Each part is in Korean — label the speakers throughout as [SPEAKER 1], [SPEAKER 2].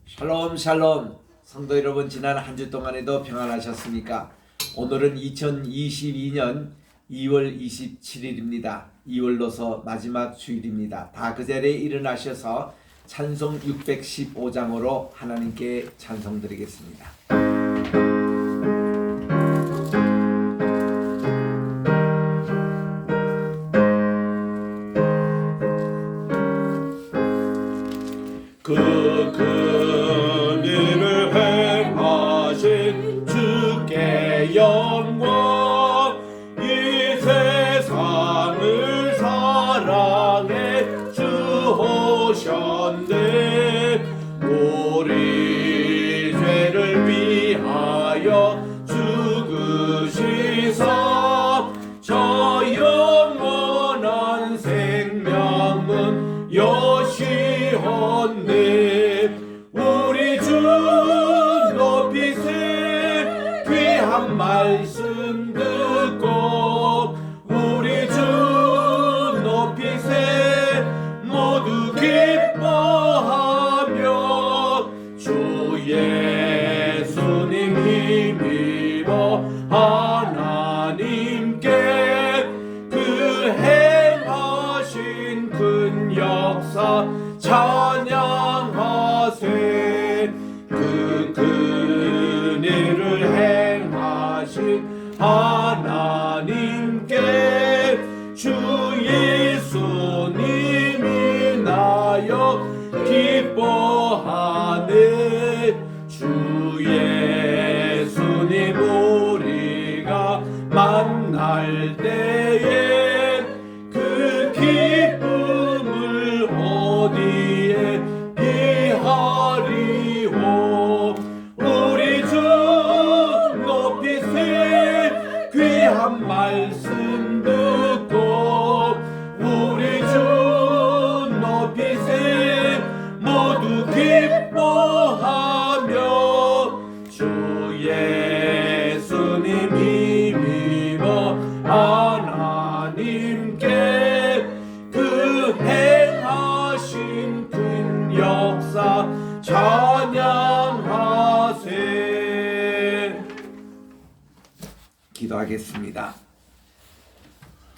[SPEAKER 1] 샬롬 샬롬. 성도 여러분, 지난 한 주 동안에도 평안하셨습니까? 오늘은 2022년 2월 27일입니다. 2월로서 마지막 주일입니다. 다 그 자리에 일어나셔서 찬송 615장으로 하나님께 찬송드리겠습니다.
[SPEAKER 2] 그일을 행하신 주께 영광, 이 세상을 사랑해 주 오셨네. 우리 죄를 위하여 죽으시사 저 영원한 생명은 여시었네. 우리 주 높이세 귀한 말씀 듣고, 우리 주 높이세 모두 기뻐하며 주 예수님 힘입어 하나님께 그 행하신 큰 역사 찬양하세. 그 큰일을 행하신 하나님께 주 예수님이 나여 기뻐하네. 주 예수님 우리가 만날 때에 그 기쁨을 어디에 비하리오. 우리 주 높이세 귀한 말씀 듣고, 우리 주 높이세 모두 기뻐하며 주 예수님 힘입어 하나님께 그 행하신 큰 역사 찬양하세.
[SPEAKER 1] 기도하겠습니다.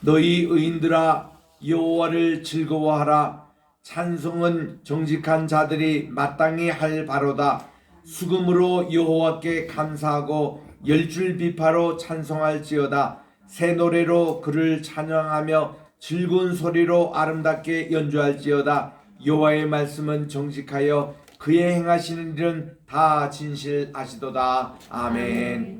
[SPEAKER 1] 너희 의인들아, 여호와를 즐거워하라. 찬송은 정직한 자들이 마땅히 할 바로다. 수금으로 여호와께 감사하고 열줄 비파로 찬송할지어다. 새 노래로 그를 찬양하며 즐거운 소리로 아름답게 연주할지어다. 여호와의 말씀은 정직하여 그의 행하시는 일은 다 진실하시도다. 아멘.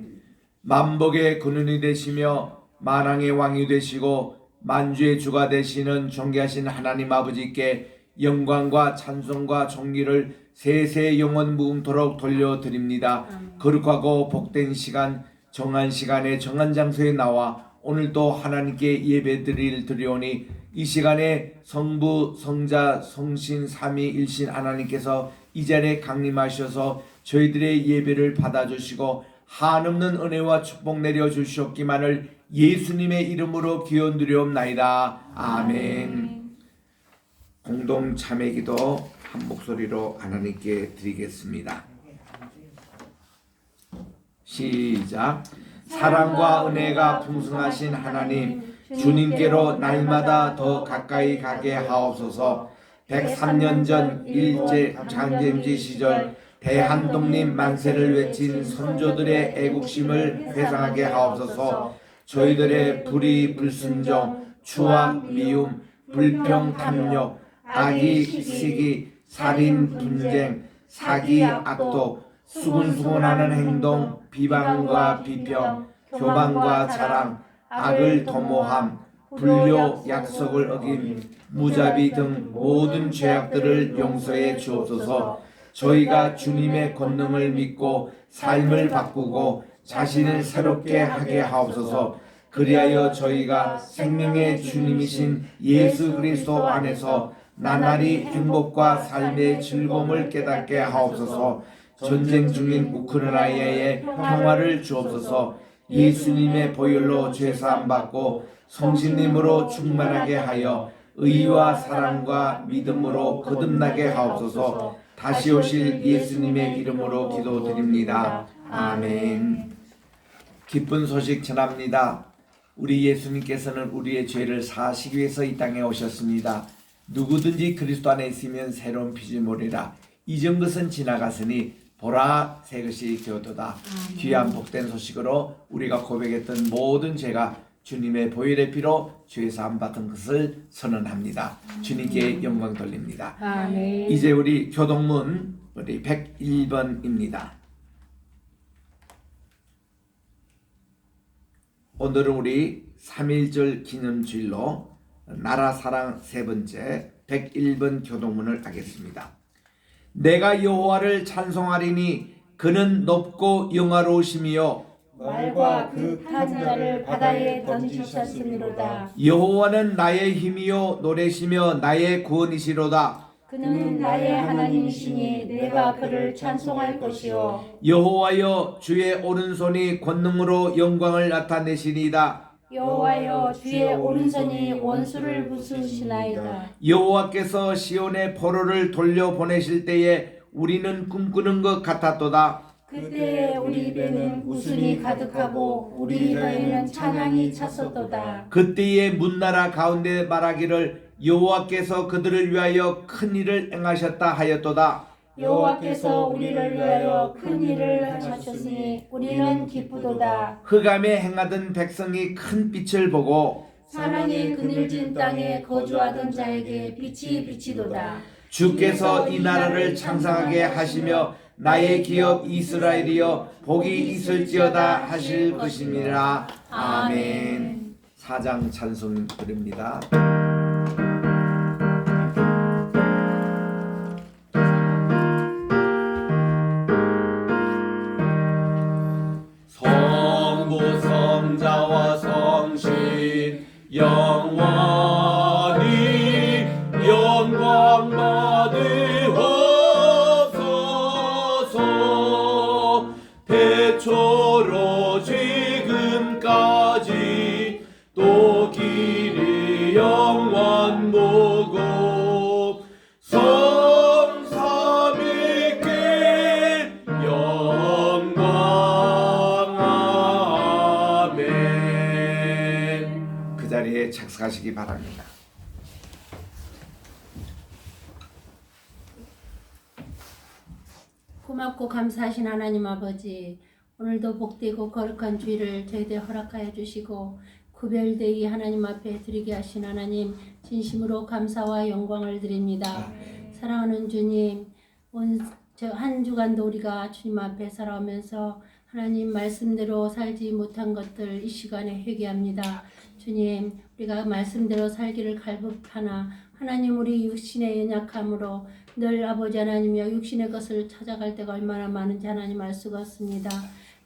[SPEAKER 1] 만복의 근원이 되시며 만왕의 왕이 되시고 만주의 주가 되시는 존귀하신 하나님 아버지께 영광과 찬송과 존귀를 세세 영원 무궁토록 돌려드립니다. 거룩하고 복된 시간, 정한 시간에 정한 장소에 나와 오늘도 하나님께 예배드리오니 이 시간에 성부, 성자, 성신, 삼위일신 하나님께서 이 자리에 강림하셔서 저희들의 예배를 받아주시고 한없는 은혜와 축복 내려주시옵기만을 예수님의 이름으로 기원드리옵나이다. 아멘. 공동 참회기도 한 목소리로 하나님께 드리겠습니다. 시작. 사랑과 은혜가 풍성하신 하나님, 주님께로 날마다 더 가까이 가게 하옵소서. 103년 전 일제 장zem지 시절 대한독립 만세를 외친 선조들의 애국심을 회상하게 하옵소서. 저희들의 불의 불순종, 추악 미움, 불평 탐욕, 악의 시기, 살인 분쟁, 사기 악독, 수군수군하는 행동, 비방과 비평, 교만과 자랑, 악을 도모함, 불효 약속을 어김, 무자비 등 모든 죄악들을 용서해 주옵소서. 저희가 주님의 권능을 믿고 삶을 바꾸고 자신을 새롭게 하게 하옵소서. 그리하여 저희가 생명의 주님이신 예수 그리스도 안에서 나날이 행복과 삶의 즐거움을 깨닫게 하옵소서. 전쟁 중인 우크라이나에 평화를 주옵소서. 예수님의 보혈로 죄사함 받고 성신님으로 충만하게 하여 의와 사랑과 믿음으로 거듭나게 하옵소서. 다시 오실 예수님의 이름으로 기도드립니다. 아멘. 기쁜 소식 전합니다. 우리 예수님께서는 우리의 죄를 사하시기 위해서 이 땅에 오셨습니다. 누구든지 그리스도 안에 있으면 새로운 피조물이라. 이전 것은 지나갔으니 보라 새 것이 되었도다. 귀한 복된 소식으로 우리가 고백했던 모든 죄가 주님의 보혈의 피로 죄 사함 받은 것을 선언합니다. 주님께 영광 돌립니다.
[SPEAKER 3] 아멘.
[SPEAKER 1] 이제 우리 교동문 우리 101번입니다. 오늘은 우리 3.1절 기념주일로 나라 사랑 세 번째 101번 교동문을 하겠습니다. 내가 여호와를 찬송하리니 그는 높고 영화로우시며
[SPEAKER 3] 말과 그 탄 자를 바다에 던지셨음이로다.
[SPEAKER 1] 여호와는 나의 힘이요 노래시며 나의 구원이시로다.
[SPEAKER 3] 그는 나의 하나님이시니 내가 그를 찬송할 것이요.
[SPEAKER 1] 여호와여 주의 오른손이 권능으로 영광을 나타내시니이다.
[SPEAKER 3] 여호와여 주의 오른손이 원수를 부수시나이다.
[SPEAKER 1] 여호와께서 시온의 포로를 돌려보내실 때에 우리는 꿈꾸는 것 같았도다.
[SPEAKER 3] 그때에 우리 입에는 웃음이 가득하고 우리 혀에는 찬양이 찼었도다.
[SPEAKER 1] 그때에 문나라 가운데 말하기를 여호와께서 그들을 위하여 큰 일을 행하셨다 하였도다.
[SPEAKER 3] 여호와께서 우리를 위하여 큰 일을 하셨으니 우리는 기쁘도다.
[SPEAKER 1] 흑암에 행하던 백성이 큰 빛을 보고
[SPEAKER 3] 사망의 그늘진 땅에 거주하던 자에게 빛이 비치도다.
[SPEAKER 1] 주께서 이 나라를 창상하게 하시며 나의 기업 이스라엘이여 복이 있을지어다 하실 것입니다. 아멘. 사장 찬송 드립니다.
[SPEAKER 2] 성부 성자와 성신 영원히 영광 받으옵소서. 태초로 지금까지 또 길이 영원 무고 성삼위께 영광. 아멘.
[SPEAKER 1] 그 자리에 착석하시기 바랍니다.
[SPEAKER 3] 고맙고 감사하신 하나님 아버지, 오늘도 복되고 거룩한 주일을 저희들 허락하여 주시고 구별되이 하나님 앞에 드리게 하신 하나님, 진심으로 감사와 영광을 드립니다. 사랑하는 주님, 한 주간도 우리가 주님 앞에 살아오면서 하나님 말씀대로 살지 못한 것들 이 시간에 회개합니다. 주님, 우리가 말씀대로 살기를 갈급하나 하나님 우리 육신의 연약함으로 늘 아버지 하나님이여 육신의 것을 찾아갈 때가 얼마나 많은지 하나님 알 수가 없습니다.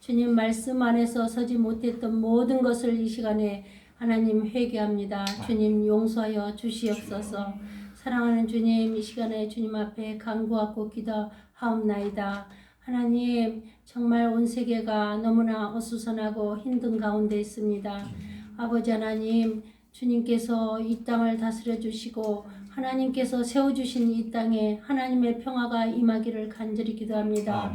[SPEAKER 3] 주님 말씀 안에서 서지 못했던 모든 것을 이 시간에 하나님 회개합니다. 주님 용서하여 주시옵소서. 사랑하는 주님, 이 시간에 주님 앞에 간구하고 기도하옵나이다. 하나님, 정말 온 세계가 너무나 어수선하고 힘든 가운데 있습니다. 아버지 하나님, 주님께서 이 땅을 다스려 주시고 하나님께서 세워주신 이 땅에 하나님의 평화가 임하기를 간절히 기도합니다.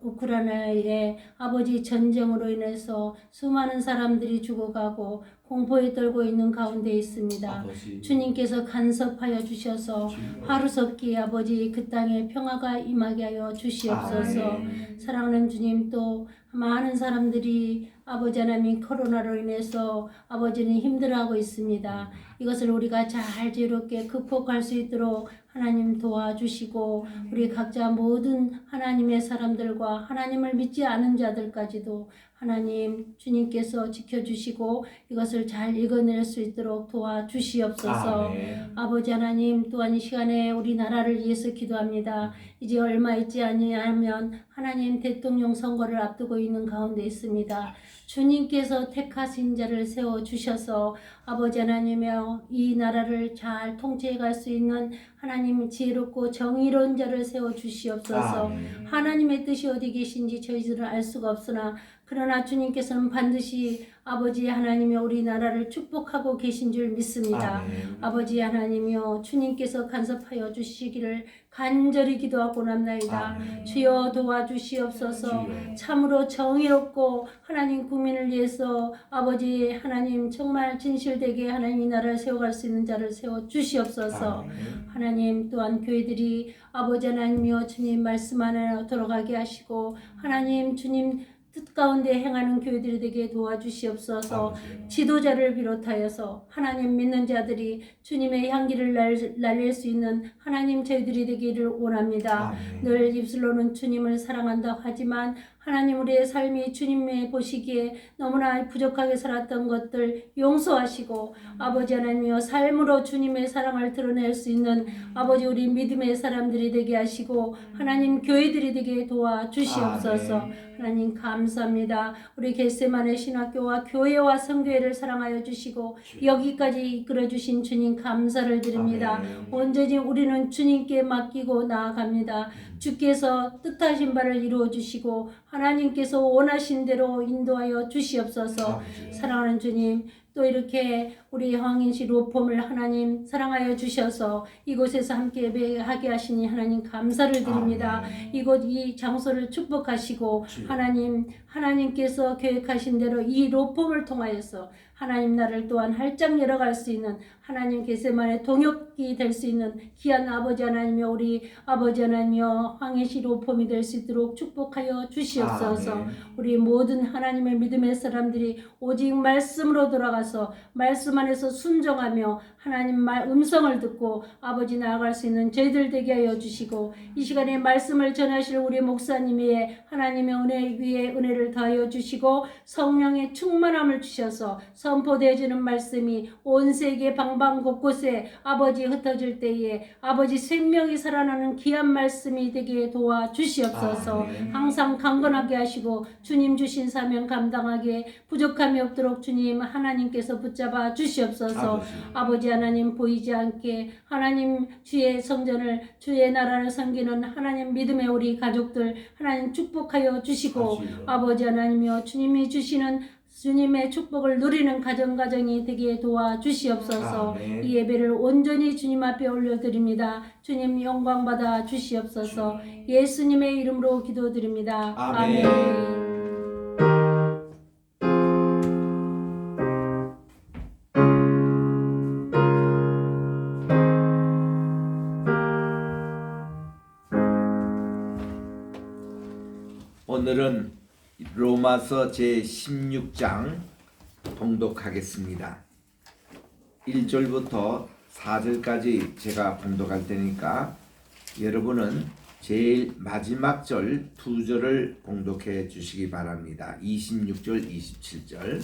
[SPEAKER 3] 우크라이나의 아버지 전쟁으로 인해서 수많은 사람들이 죽어가고 공포에 떨고 있는 가운데 있습니다.
[SPEAKER 2] 아버지.
[SPEAKER 3] 주님께서 간섭하여 주셔서 하루속히 아버지 그 땅에 평화가 임하게 하여 주시옵소서. 사랑하는 주님, 또 많은 사람들이 아버지 하나님 코로나로 인해서 아버지는 힘들어하고 있습니다. 이것을 우리가 잘 지혜롭게 극복할 수 있도록 하나님 도와주시고 우리 각자 모든 하나님의 사람들과 하나님을 믿지 않은 자들까지도 하나님 주님께서 지켜주시고 이것을 잘 읽어낼 수 있도록 도와주시옵소서. 아버지 하나님, 또한 이 시간에 우리나라를 위해서 기도합니다. 이제 얼마 있지 아니하면 하나님 대통령 선거를 앞두고 있는 가운데 있습니다. 주님께서 택하신 자를 세워주셔서 아버지 하나님이여 이 나라를 잘 통치해 갈 수 있는 하나님 지혜롭고 정의로운 자를 세워주시옵소서. 하나님의 뜻이 어디 계신지 저희들은 알 수가 없으나 그러나 주님께서는 반드시 아버지 하나님이여 우리나라를 축복하고 계신 줄 믿습니다.
[SPEAKER 1] 아멘.
[SPEAKER 3] 아버지 하나님이여 주님께서 간섭하여 주시기를 간절히 기도하고 납나이다.
[SPEAKER 1] 아멘.
[SPEAKER 3] 주여 도와주시옵소서.
[SPEAKER 1] 주여.
[SPEAKER 3] 참으로 정의롭고 하나님 국민을 위해서 아버지 하나님 정말 진실되게 하나님 이 나라를 세워갈 수 있는 자를 세워 주시옵소서.
[SPEAKER 1] 아멘.
[SPEAKER 3] 하나님 또한 교회들이 아버지 하나님이여 주님 말씀 안에 들어가게 하시고 하나님 주님 뜻 가운데 행하는 교회들이 되게 도와주시옵소서.
[SPEAKER 1] 아버지.
[SPEAKER 3] 지도자를 비롯하여서 하나님 믿는 자들이 주님의 향기를 날릴 수 있는 하나님 저희들이 되기를 원합니다.
[SPEAKER 1] 아멘.
[SPEAKER 3] 늘 입술로는 주님을 사랑한다고 하지만 하나님 우리의 삶이 주님의 보시기에 너무나 부족하게 살았던 것들 용서하시고 아버지 하나님이여 삶으로 주님의 사랑을 드러낼 수 있는 아버지 우리 믿음의 사람들이 되게 하시고 하나님 교회들이 되게 도와주시옵소서.
[SPEAKER 1] 아멘.
[SPEAKER 3] 하나님 감사합니다. 우리 겟세마네 신학교와 교회와 성교회를 사랑하여 주시고 여기까지 이끌어 주신 주님 감사를 드립니다.
[SPEAKER 1] 아멘.
[SPEAKER 3] 온전히 우리는 주님께 맡기고 나아갑니다. 주께서 뜻하신 바를 이루어 주시고 하나님께서 원하신 대로 인도하여 주시옵소서.
[SPEAKER 1] 아버지.
[SPEAKER 3] 사랑하는 주님, 또 이렇게 우리 황인시 로펌을 하나님 사랑하여 주셔서 이곳에서 함께 예배하게 하시니 하나님 감사를 드립니다.
[SPEAKER 1] 아멘.
[SPEAKER 3] 이곳 이 장소를 축복하시고
[SPEAKER 1] 주여.
[SPEAKER 3] 하나님께서 계획하신 대로 이 로펌을 통하여서 하나님 나를 또한 활짝 열어갈 수 있는 하나님 겟세마네 동역이 될 수 있는 귀한 아버지 하나님이여 우리 아버지 하나님이여 황해시 로펌이 될 수 있도록 축복하여 주시옵소서.
[SPEAKER 1] 아멘.
[SPEAKER 3] 우리 모든 하나님의 믿음의 사람들이 오직 말씀으로 돌아가서 말씀 안에서 순종하며 하나님 말 음성을 듣고 아버지 나아갈 수 있는 저희들 되게 하여 주시고 이 시간에 말씀을 전하실 우리 목사님 위에 하나님의 은혜 위에 은혜를 더하여 주시고 성령의 충만함을 주셔서 선포되어지는 말씀이 온 세계 방방 곳곳에 아버지 흩어질 때에 아버지 생명이 살아나는 귀한 말씀이 되게 도와주시옵소서.
[SPEAKER 1] 아멘.
[SPEAKER 3] 항상 강건하게 하시고 주님 주신 사명 감당하게 부족함이 없도록 주님 하나님께서 붙잡아 주시옵소서. 아버지 하나님 보이지 않게 하나님 주의 성전을 주의 나라를 섬기는 하나님 믿음의 우리 가족들 하나님 축복하여 주시고 아버지 하나님이여 주님이 주시는 주님의 축복을 누리는 가정가정이 되게 도와주시옵소서.
[SPEAKER 1] 아멘.
[SPEAKER 3] 이 예배를 온전히 주님 앞에 올려드립니다. 주님 영광 받아 주시옵소서. 예수님의 이름으로 기도드립니다.
[SPEAKER 1] 아멘.
[SPEAKER 3] 아멘.
[SPEAKER 1] 오늘은 로마서 제16장 봉독하겠습니다. 1절부터 4절까지 제가 봉독할 테니까 여러분은 제일 마지막 절 2절을 봉독해 주시기 바랍니다. 26절, 27절.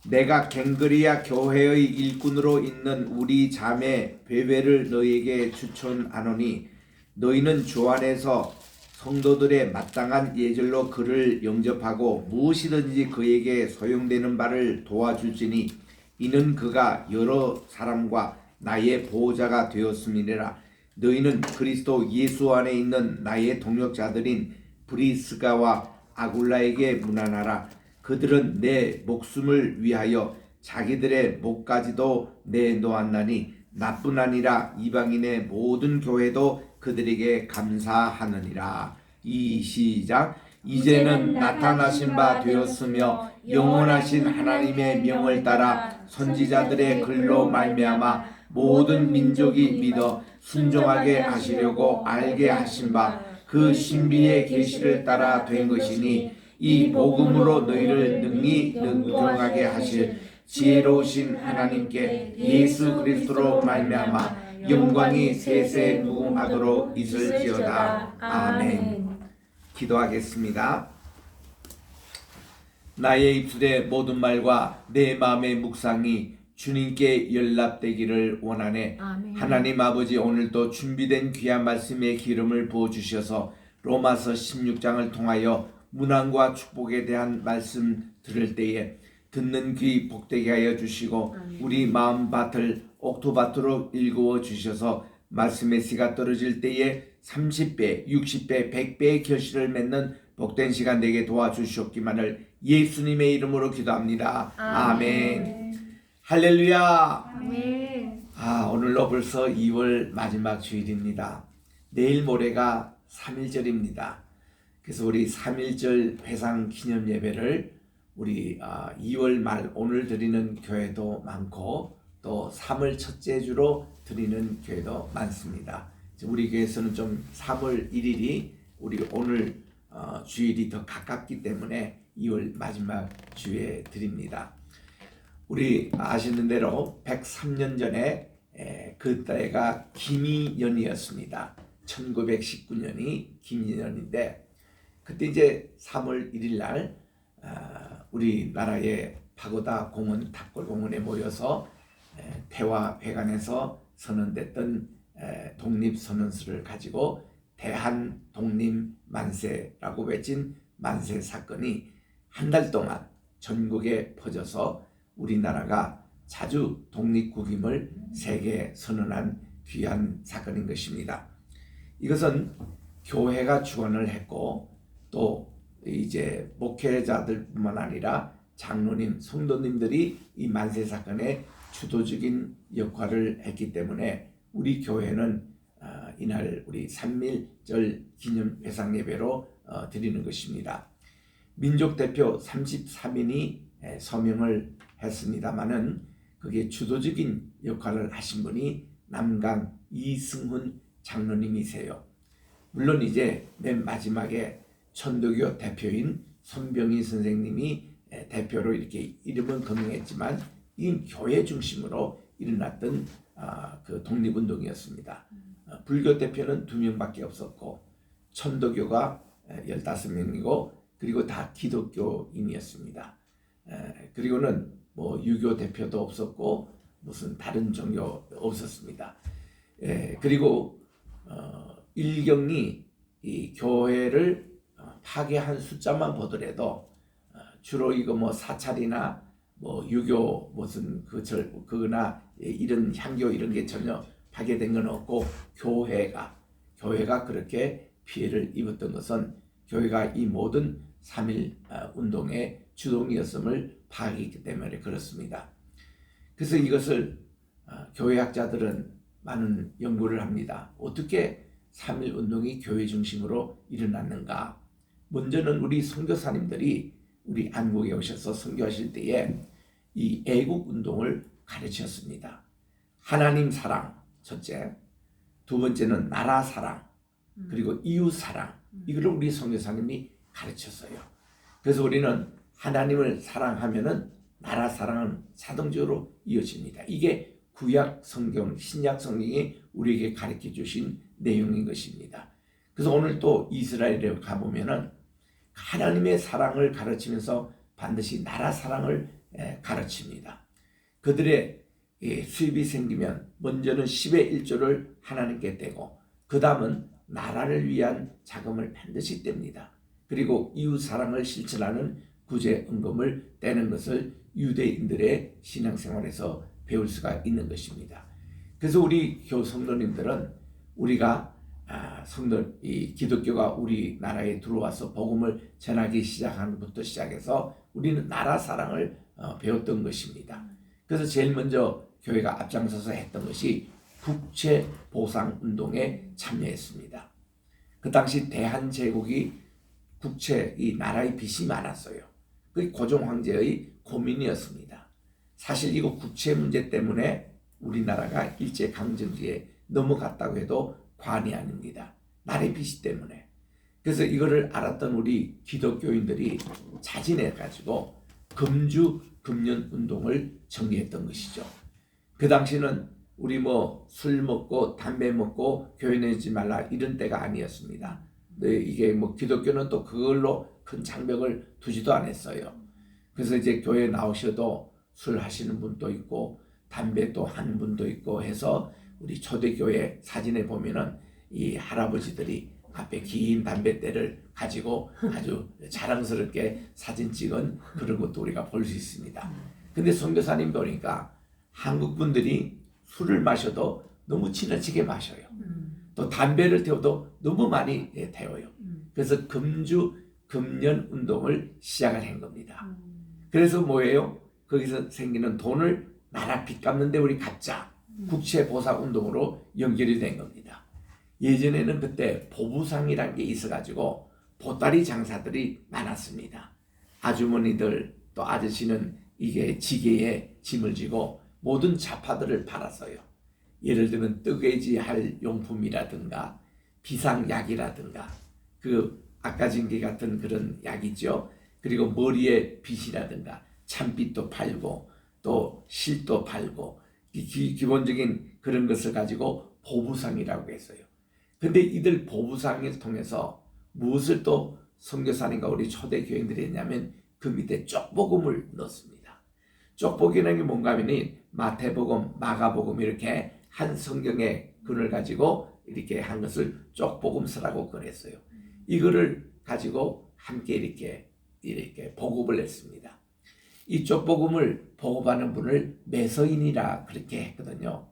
[SPEAKER 1] 내가 갱그리아 교회의 일꾼으로 있는 우리 자매 베베를 너희에게 추천하노니 너희는 주 안에서 성도들의 마땅한 예절로 그를 영접하고 무엇이든지 그에게 소용되는 바를 도와줄지니 이는 그가 여러 사람과 나의 보호자가 되었음이니라. 너희는 그리스도 예수 안에 있는 나의 동역자들인 브리스가와 아굴라에게 문안하라. 그들은 내 목숨을 위하여 자기들의 목까지도 내놓았나니 나뿐 아니라 이방인의 모든 교회도 그들에게 감사하느니라. 이 시작. 이제는 나타나신 바 되었으며 영원하신 하나님의 명을 따라 선지자들의 글로 말미암아 모든 민족이 믿어 순종하게 하시려고 알게 하신 바 그 신비의 계시를 따라 된 것이니 이 복음으로 너희를 능히 능동하게 하실 지혜로우신 하나님께 예수 그리스도로 말미암아 영광이 세세 무궁하도록 있을지어다. 아멘. 기도하겠습니다. 나의 입술의 모든 말과 내 마음의 묵상이 주님께 연락되기를 원하네.
[SPEAKER 3] 아멘.
[SPEAKER 1] 하나님 아버지, 오늘도 준비된 귀한 말씀의 기름을 부어주셔서 로마서 16장을 통하여 문안과 축복에 대한 말씀 들을 때에 듣는 귀 복되게 하여 주시고 우리 마음밭을 옥토밭으로 일구어 주셔서 말씀의 씨가 떨어질 때에 30배, 60배, 100배의 결실을 맺는 복된 시간 되게 도와주시옵기만을 예수님의 이름으로 기도합니다. 아멘. 할렐루야.
[SPEAKER 4] 아멘.
[SPEAKER 1] 오늘로 벌써 2월 마지막 주일입니다. 내일 모레가 3.1절입니다. 그래서 우리 3.1절 회상 기념 예배를 우리 2월 말 오늘 드리는 교회도 많고 또 3월 첫째 주로 드리는 교회도 많습니다. 우리 교회에서는 좀 3월 1일이 우리 오늘 주일이 더 가깝기 때문에 2월 마지막 주에 드립니다. 우리 아시는 대로 103년 전에 그 때가 김이년이었습니다. 1919년이 김이년인데 그때 이제 3월 1일 날 우리나라의 파고다 공원 탑골공원에 모여서 대화회관에서 선언됐던 독립선언서를 가지고 대한 독립만세라고 외친 만세 사건이 한 달 동안 전국에 퍼져서 우리나라가 자주 독립국임을 세계에 선언한 귀한 사건인 것입니다. 이것은 교회가 주관을 했고 또 이제 목회자들뿐만 아니라 장로님, 성도님들이 이 만세 사건에 주도적인 역할을 했기 때문에 우리 교회는 이날 우리 3.1절 기념 회상 예배로 드리는 것입니다. 민족 대표 33인이 서명을 했습니다마는 그게 주도적인 역할을 하신 분이 남강 이승훈 장로님이세요. 물론 이제 맨 마지막에 천도교 대표인 손병희 선생님이 대표로 이렇게 이름은 거명했지만 이 교회 중심으로 일어났던 그 독립운동이었습니다. 불교 대표는 2명밖에 없었고 천도교가 15명이고 그리고 다 기독교인이었습니다. 그리고는 뭐 유교 대표도 없었고 무슨 다른 종교 없었습니다. 그리고 일경이 이 교회를 파괴한 숫자만 보더라도 주로 이거 뭐 사찰이나 뭐 유교 무슨 그거나 이런 향교 이런 게 전혀 파괴된 건 없고 교회가 그렇게 피해를 입었던 것은 교회가 이 모든 3.1 운동의 주동이었음을 파악했기 때문에 그렇습니다. 그래서 이것을 교회학자들은 많은 연구를 합니다. 어떻게 3.1 운동이 교회 중심으로 일어났는가? 먼저는 우리 선교사님들이 우리 한국에 오셔서 선교하실 때에 이 애국 운동을 가르쳤습니다. 하나님 사랑 첫째, 두 번째는 나라 사랑, 그리고 이웃 사랑, 이걸 우리 선교사님이 가르쳤어요. 그래서 우리는 하나님을 사랑하면은 나라 사랑은 자동적으로 이어집니다. 이게 구약 성경, 신약 성경이 우리에게 가르쳐 주신 내용인 것입니다. 그래서 오늘 또 이스라엘에 가보면은 하나님의 사랑을 가르치면서 반드시 나라 사랑을 가르칩니다. 그들의 수입이 생기면 먼저는 10의 1조를 하나님께 떼고 그 다음은 나라를 위한 자금을 반드시 뗍니다. 그리고 이웃 사랑을 실천하는 구제 은금을 떼는 것을 유대인들의 신앙생활에서 배울 수가 있는 것입니다. 그래서 우리 성도님들은 우리가 이 기독교가 우리나라에 들어와서 복음을 전하기 시작한 것부터 시작해서 우리는 나라 사랑을 배웠던 것입니다. 그래서 제일 먼저 교회가 앞장서서 했던 것이 국채 보상 운동에 참여했습니다. 그 당시 대한제국이 국채, 이 나라의 빚이 많았어요. 그게 고종 황제의 고민이었습니다. 사실 이거 국채 문제 때문에 우리나라가 일제강점기에 넘어갔다고 해도 과언이 아닙니다. 나라의 빚 때문에. 그래서 이거를 알았던 우리 기독교인들이 자진해가지고 금주 금년 운동을 정리했던 것이죠. 그 당시는 우리 뭐 술 먹고 담배 먹고 교회 내지 말라 이런 때가 아니었습니다. 이게 뭐 기독교는 또 그걸로 큰 장벽을 두지도 않았어요. 그래서 이제 교회 나오셔도 술 하시는 분도 있고 담배 또 하는 분도 있고 해서 우리 초대교회 사진에 보면은 이 할아버지들이 앞에 긴 담뱃대를 가지고 아주 자랑스럽게 사진 찍은 그런 것도 우리가 볼 수 있습니다. 근데 선교사님 보니까 한국 분들이 술을 마셔도 너무 지나치게 마셔요. 또 담배를 태워도 너무 많이 태워요. 그래서 금주 금년 운동을 시작을 한 겁니다. 그래서 뭐예요? 거기서 생기는 돈을 나라 빚 갚는데 우리 갚자. 국채 보상 운동으로 연결이 된 겁니다. 예전에는 그때 보부상이라는 게 있어가지고 보따리 장사들이 많았습니다. 아주머니들 또 아저씨는 이게 지게에 짐을 지고 모든 잡화들을 팔았어요. 예를 들면 뜨개질 할 용품이라든가 비상약이라든가 그 악가진기 같은 그런 약이죠. 그리고 머리에 빗이라든가 참빗도 팔고 또 실도 팔고 기본적인 그런 것을 가지고 보부상이라고 했어요. 근데 이들 보부상을 통해서 무엇을 또 선교사님과 우리 초대 교인들이 했냐면 그 밑에 쪽복음을 넣습니다. 쪽복이라는 게 뭔가 하면 마태복음, 마가복음 이렇게 한 성경의 근을 가지고 이렇게 한 것을 쪽복음서라고 그랬어요. 이거를 가지고 함께 이렇게 보급을 했습니다. 이 쪽복음을 보급하는 분을 매서인이라 그렇게 했거든요.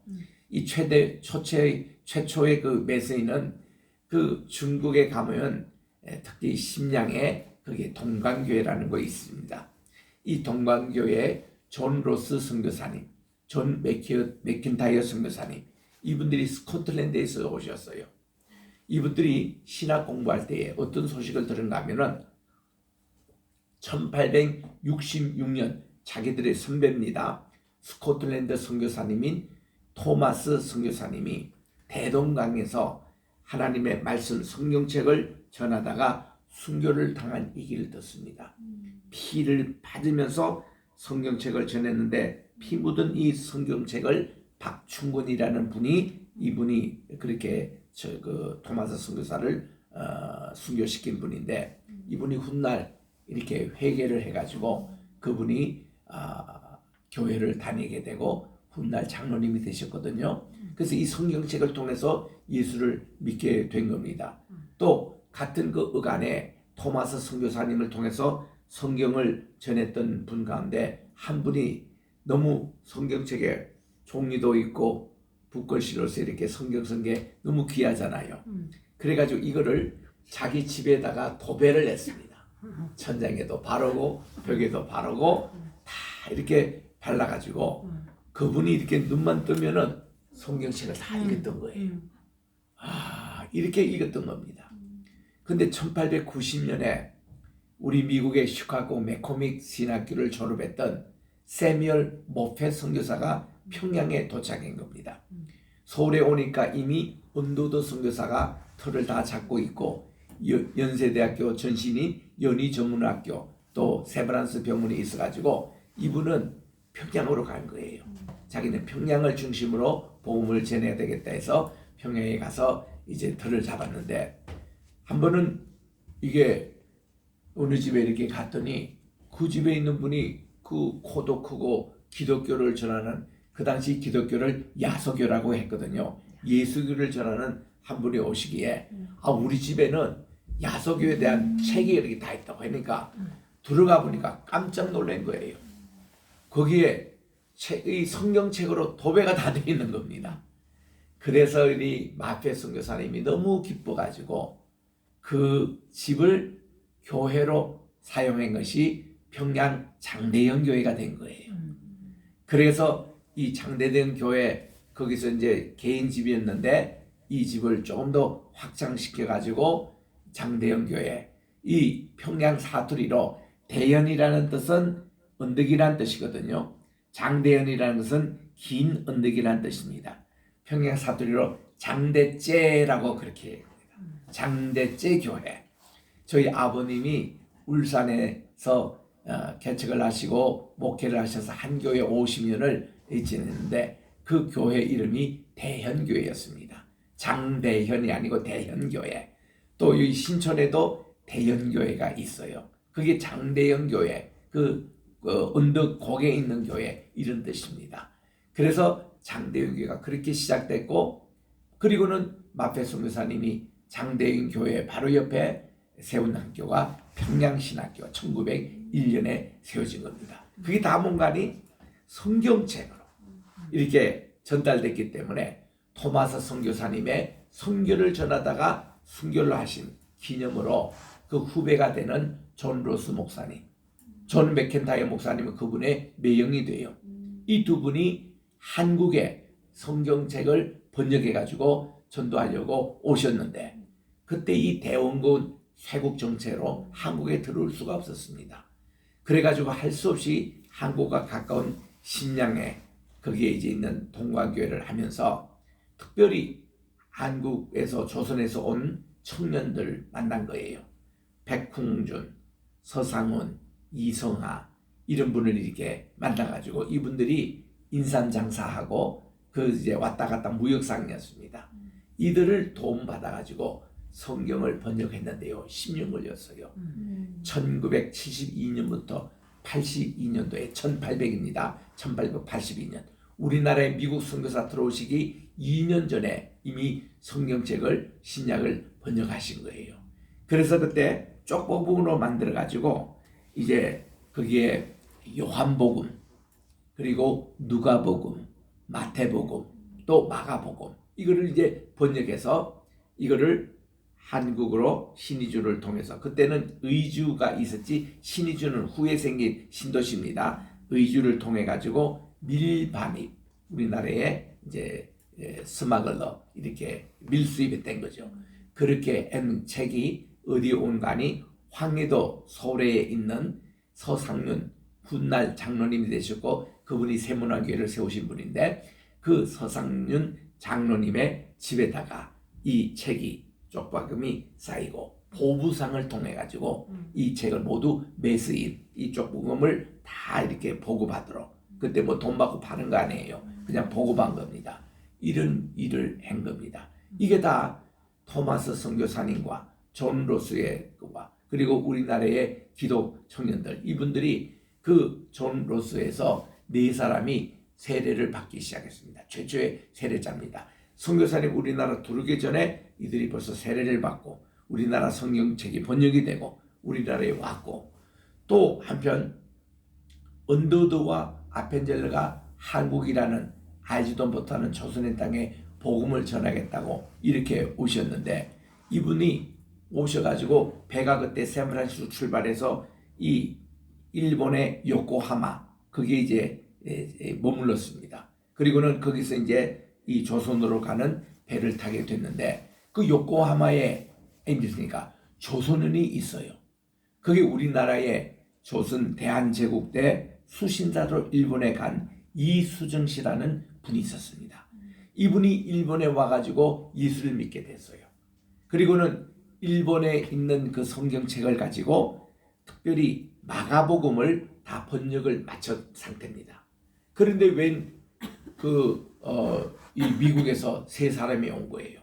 [SPEAKER 1] 이 최초의 그 매서인은 그 중국에 가면 특히 심양에 거기에 동강교회라는 거 있습니다. 이 동강교회 존 로스 선교사님, 존 맥킨타이어 선교사님, 이분들이 스코틀랜드에서 오셨어요. 이분들이 신학 공부할 때에 어떤 소식을 들은가 하면은 1866년 자기들의 선배입니다. 스코틀랜드 선교사님인 토마스 선교사님이 대동강에서 하나님의 말씀 성경책을 전하다가 순교를 당한 얘기를 듣습니다. 피를 받으면서 성경책을 전했는데 피 묻은 이 성경책을 박충근이라는 이분이 그렇게 토마스 선교사를 순교시킨 분인데 이분이 훗날 이렇게 회개를 해가지고 그분이 교회를 다니게 되고 훗날 장로님이 되셨거든요. 그래서 이 성경책을 통해서 예수를 믿게 된 겁니다. 또 같은 그 어간에 토마스 선교사님을 통해서 성경을 전했던 분 가운데 한 분이 너무 성경책에 종이도 있고 붓글씨로서 이렇게 성경 쓴 게 너무 귀하잖아요. 그래가지고 이거를 자기 집에다가 도배를 했습니다. 천장에도 바르고 벽에도 바르고 다 이렇게 발라가지고 그분이 이렇게 눈만 뜨면은 성경책을 다 읽었던 거예요. 이렇게 읽었던 겁니다. 근데 1890년에 우리 미국의 시카고 매코믹 신학교를 졸업했던 세뮤얼 모펫 선교사가 평양에 도착한 겁니다. 서울에 오니까 이미 언도도 선교사가 틀을 다 잡고 있고 연세대학교 전신인 연희전문학교 또 세브란스 병원이 있어가지고 이분은 평양으로 간 거예요. 자기는 평양을 중심으로 복음을 전해야 되겠다 해서 평양에 가서 이제 틀을 잡았는데 한 번은 이게 어느 집에 이렇게 갔더니 그 집에 있는 분이 그 코도 크고 기독교를 전하는 그 당시 기독교를 야소교라고 했거든요. 예수교를 전하는 한 분이 오시기에 우리 집에는 야소교에 대한 책이 이렇게 다 있다고 하니까 들어가 보니까 깜짝 놀란 거예요. 거기에 이 성경책으로 도배가 다 되어 있는 겁니다. 그래서 이 마페 선교사님이 너무 기뻐가지고 그 집을 교회로 사용한 것이 평양 장대현 교회가 된 거예요. 그래서 이 장대현 교회 거기서 이제 개인 집이었는데 이 집을 조금 더 확장시켜 가지고 장대현 교회 이 평양 사투리로 대현이라는 뜻은 언덕이라는 뜻이거든요. 장대현이라는 것은 긴 언덕이라는 뜻입니다. 평양 사투리로 장대째라고 그렇게 해요. 장대째 교회. 저희 아버님이 울산에서 개척을 하시고 목회를 하셔서 한 교회 50년을 지냈는데 그 교회 이름이 대현교회였습니다. 장대현이 아니고 대현교회. 또 이 신촌에도 대현교회가 있어요. 그게 장대현교회, 언덕 곡에 있는 교회 이런 뜻입니다. 그래서 장대현교회가 그렇게 시작됐고 그리고는 마페 선교사님이 장대현 교회 바로 옆에 세운 학교가 평양신학교 1901년에 세워진 겁니다. 그게 다 뭔가니 성경책으로 이렇게 전달됐기 때문에 토마스 선교사님의 선교를 전하다가 순교를 하신 기념으로 그 후배가 되는 존 로스 목사님, 존 맥켄타이어 목사님은 그분의 매형이 돼요. 이 두 분이 한국에 성경책을 번역해가지고 전도하려고 오셨는데 그때 이 대원군 쇄국 정체로 한국에 들어올 수가 없었습니다. 그래가지고 할 수 없이 한국과 가까운 신양에 거기에 이제 있는 동광교회를 하면서 특별히 한국에서 조선에서 온 청년들 만난 거예요. 백흥준, 서상훈, 이성하 이런 분을 이렇게 만나가지고 이분들이 인삼장사하고 그 이제 왔다 갔다 무역상이었습니다. 이들을 도움받아가지고 성경을 번역했는데요. 10년 걸렸어요. 1972년부터 82년도에 1800입니다. 1882년 우리나라에 미국 선교사 들어오시기 2년 전에 이미 성경책을 신약을 번역하신 거예요. 그래서 그때 쪽복음으로 만들어가지고 이제 거기에 요한복음 그리고 누가복음, 마태복음, 또 마가복음 이거를 이제 번역해서 이거를 한국으로 신의주를 통해서 그때는 의주가 있었지 신의주는 후에 생긴 신도시입니다. 의주를 통해 가지고 밀반입 우리나라에 이제 스마글러 이렇게 밀수입했던 거죠. 그렇게 한 책이 어디 온가니 황해도 소래에 있는 서상윤 훗날 장로님이 되셨고 그분이 세문화교회를 세우신 분인데 그 서상윤 장로님의 집에다가 이 책이 쪽박음이 쌓이고 보부상을 통해 가지고 이 책을 모두 매스인 이 쪽박음을 다 이렇게 보고받으러 그때 뭐 돈 받고 파는 거 아니에요. 그냥 보고받은 겁니다. 이런 일을 한 겁니다. 이게 다 토마스 선교사님과 존 로스의 그와 그리고 우리나라의 기독 청년들 이분들이 그 존 로스에서 네 사람이 세례를 받기 시작했습니다. 최초의 세례자입니다. 선교사님 우리나라 들어오기 전에 이들이 벌써 세례를 받고 우리나라 성경책이 번역이 되고 우리나라에 왔고 또 한편 언더드와 아펜젤러가 한국이라는 알지도 못하는 조선의 땅에 복음을 전하겠다고 이렇게 오셨는데 이분이 오셔가지고 배가 그때 샌프란시스코 출발해서 이 일본의 요코하마 거기에 이제 머물렀습니다. 그리고는 거기서 이제 이 조선으로 가는 배를 타게 됐는데 그 요코하마에 있으니까 조선인이 있어요. 그게 우리나라의 조선 대한제국 때 수신자로 일본에 간 이수정 씨라는 분이 있었습니다. 이분이 일본에 와가지고 예수를 믿게 됐어요. 그리고는 일본에 있는 그 성경책을 가지고 특별히 마가복음을 다 번역을 마친 상태입니다. 그런데 웬 이 미국에서 세 사람이 온 거예요.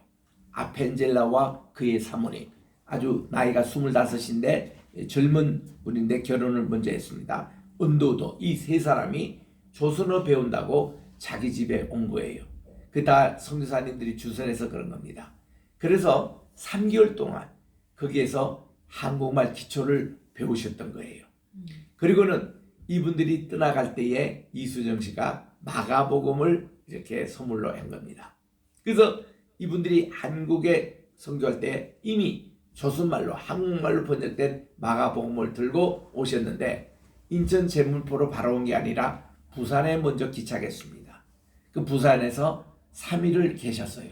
[SPEAKER 1] 아펜젤라와 그의 사모님 아주 나이가 25인데 젊은 분인데 결혼을 먼저 했습니다. 언도도 이 세 사람이 조선어 배운다고 자기 집에 온 거예요. 그 다 선교사님들이 주선해서 그런 겁니다. 그래서 3개월 동안 거기에서 한국말 기초를 배우셨던 거예요. 그리고는 이분들이 떠나갈 때에 이수정 씨가 마가복음을 이렇게 선물로 한 겁니다. 그래서 이분들이 한국에 선교할 때 이미 조선말로 한국말로 번역된 마가복음을 들고 오셨는데 인천 제물포로 바로 온 게 아니라 부산에 먼저 기착했습니다. 그 부산에서 3일을 계셨어요.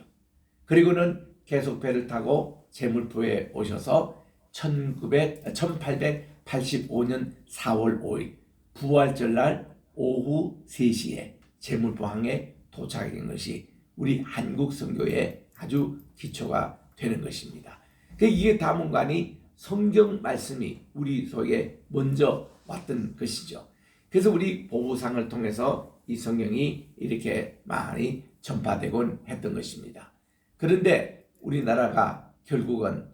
[SPEAKER 1] 그리고는 계속 배를 타고 제물포에 오셔서 1885년 4월 5일 부활절날 오후 3시에 제물포항에 도착한 것이 우리 한국 선교의 아주 기초가 되는 것입니다. 이게 다 뭔가니 성경 말씀이 우리 속에 먼저 왔던 것이죠. 그래서 우리 보부상을 통해서 이 성경이 이렇게 많이 전파되곤 했던 것입니다. 그런데 우리나라가 결국은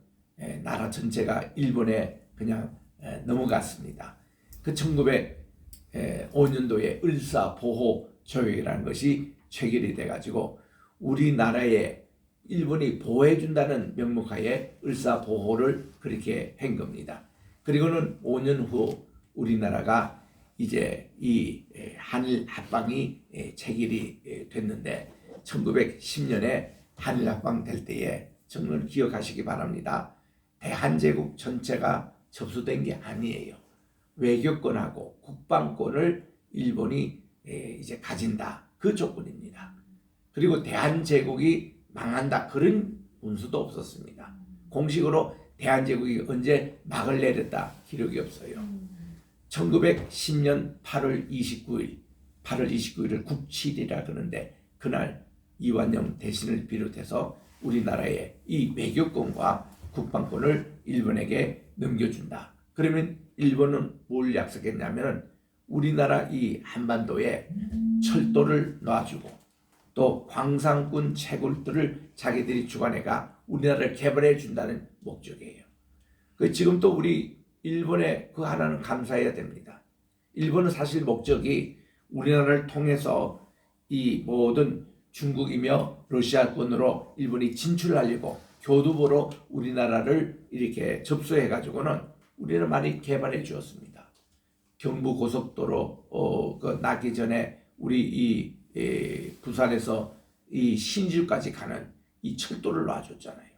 [SPEAKER 1] 나라 전체가 일본에 그냥 넘어갔습니다. 그 1905년도에 을사보호조약이라는 것이 체결이 돼가지고 우리나라에 일본이 보호해준다는 명목하에 을사보호를 그렇게 한 겁니다. 그리고는 5년 후 우리나라가 이제 이 한일 합방이 체결이 됐는데 1910년에 한일 합방 될 때에 정말 기억하시기 바랍니다. 대한제국 전체가 접수된 게 아니에요. 외교권하고 국방권을 일본이 이제 가진다. 그 조건입니다. 그리고 대한제국이 망한다. 그런 문수도 없었습니다. 공식으로 대한제국이 언제 막을 내렸다. 기록이 없어요. 1910년 8월 29일을 국칠이라 그러는데 그날 이완용 대신을 비롯해서 우리나라의 이 외교권과 국방권을 일본에게 넘겨준다. 그러면 일본은 뭘 약속했냐면 우리나라 이 한반도에 철도를 놔주고 또 광산군 채굴들을 자기들이 주관해가 우리나라를 개발해 준다는 목적이에요. 그 지금 또 우리 일본에 그 하나는 감사해야 됩니다. 일본은 사실 목적이 우리나라를 통해서 이 모든 중국이며 러시아권으로 일본이 진출하려고 교두보로 우리나라를 이렇게 접수해 가지고는 우리는 많이 개발해 주었습니다. 경부고속도로 그 나기 전에 우리 부산에서 이 신주까지 가는 이 철도를 놔줬잖아요.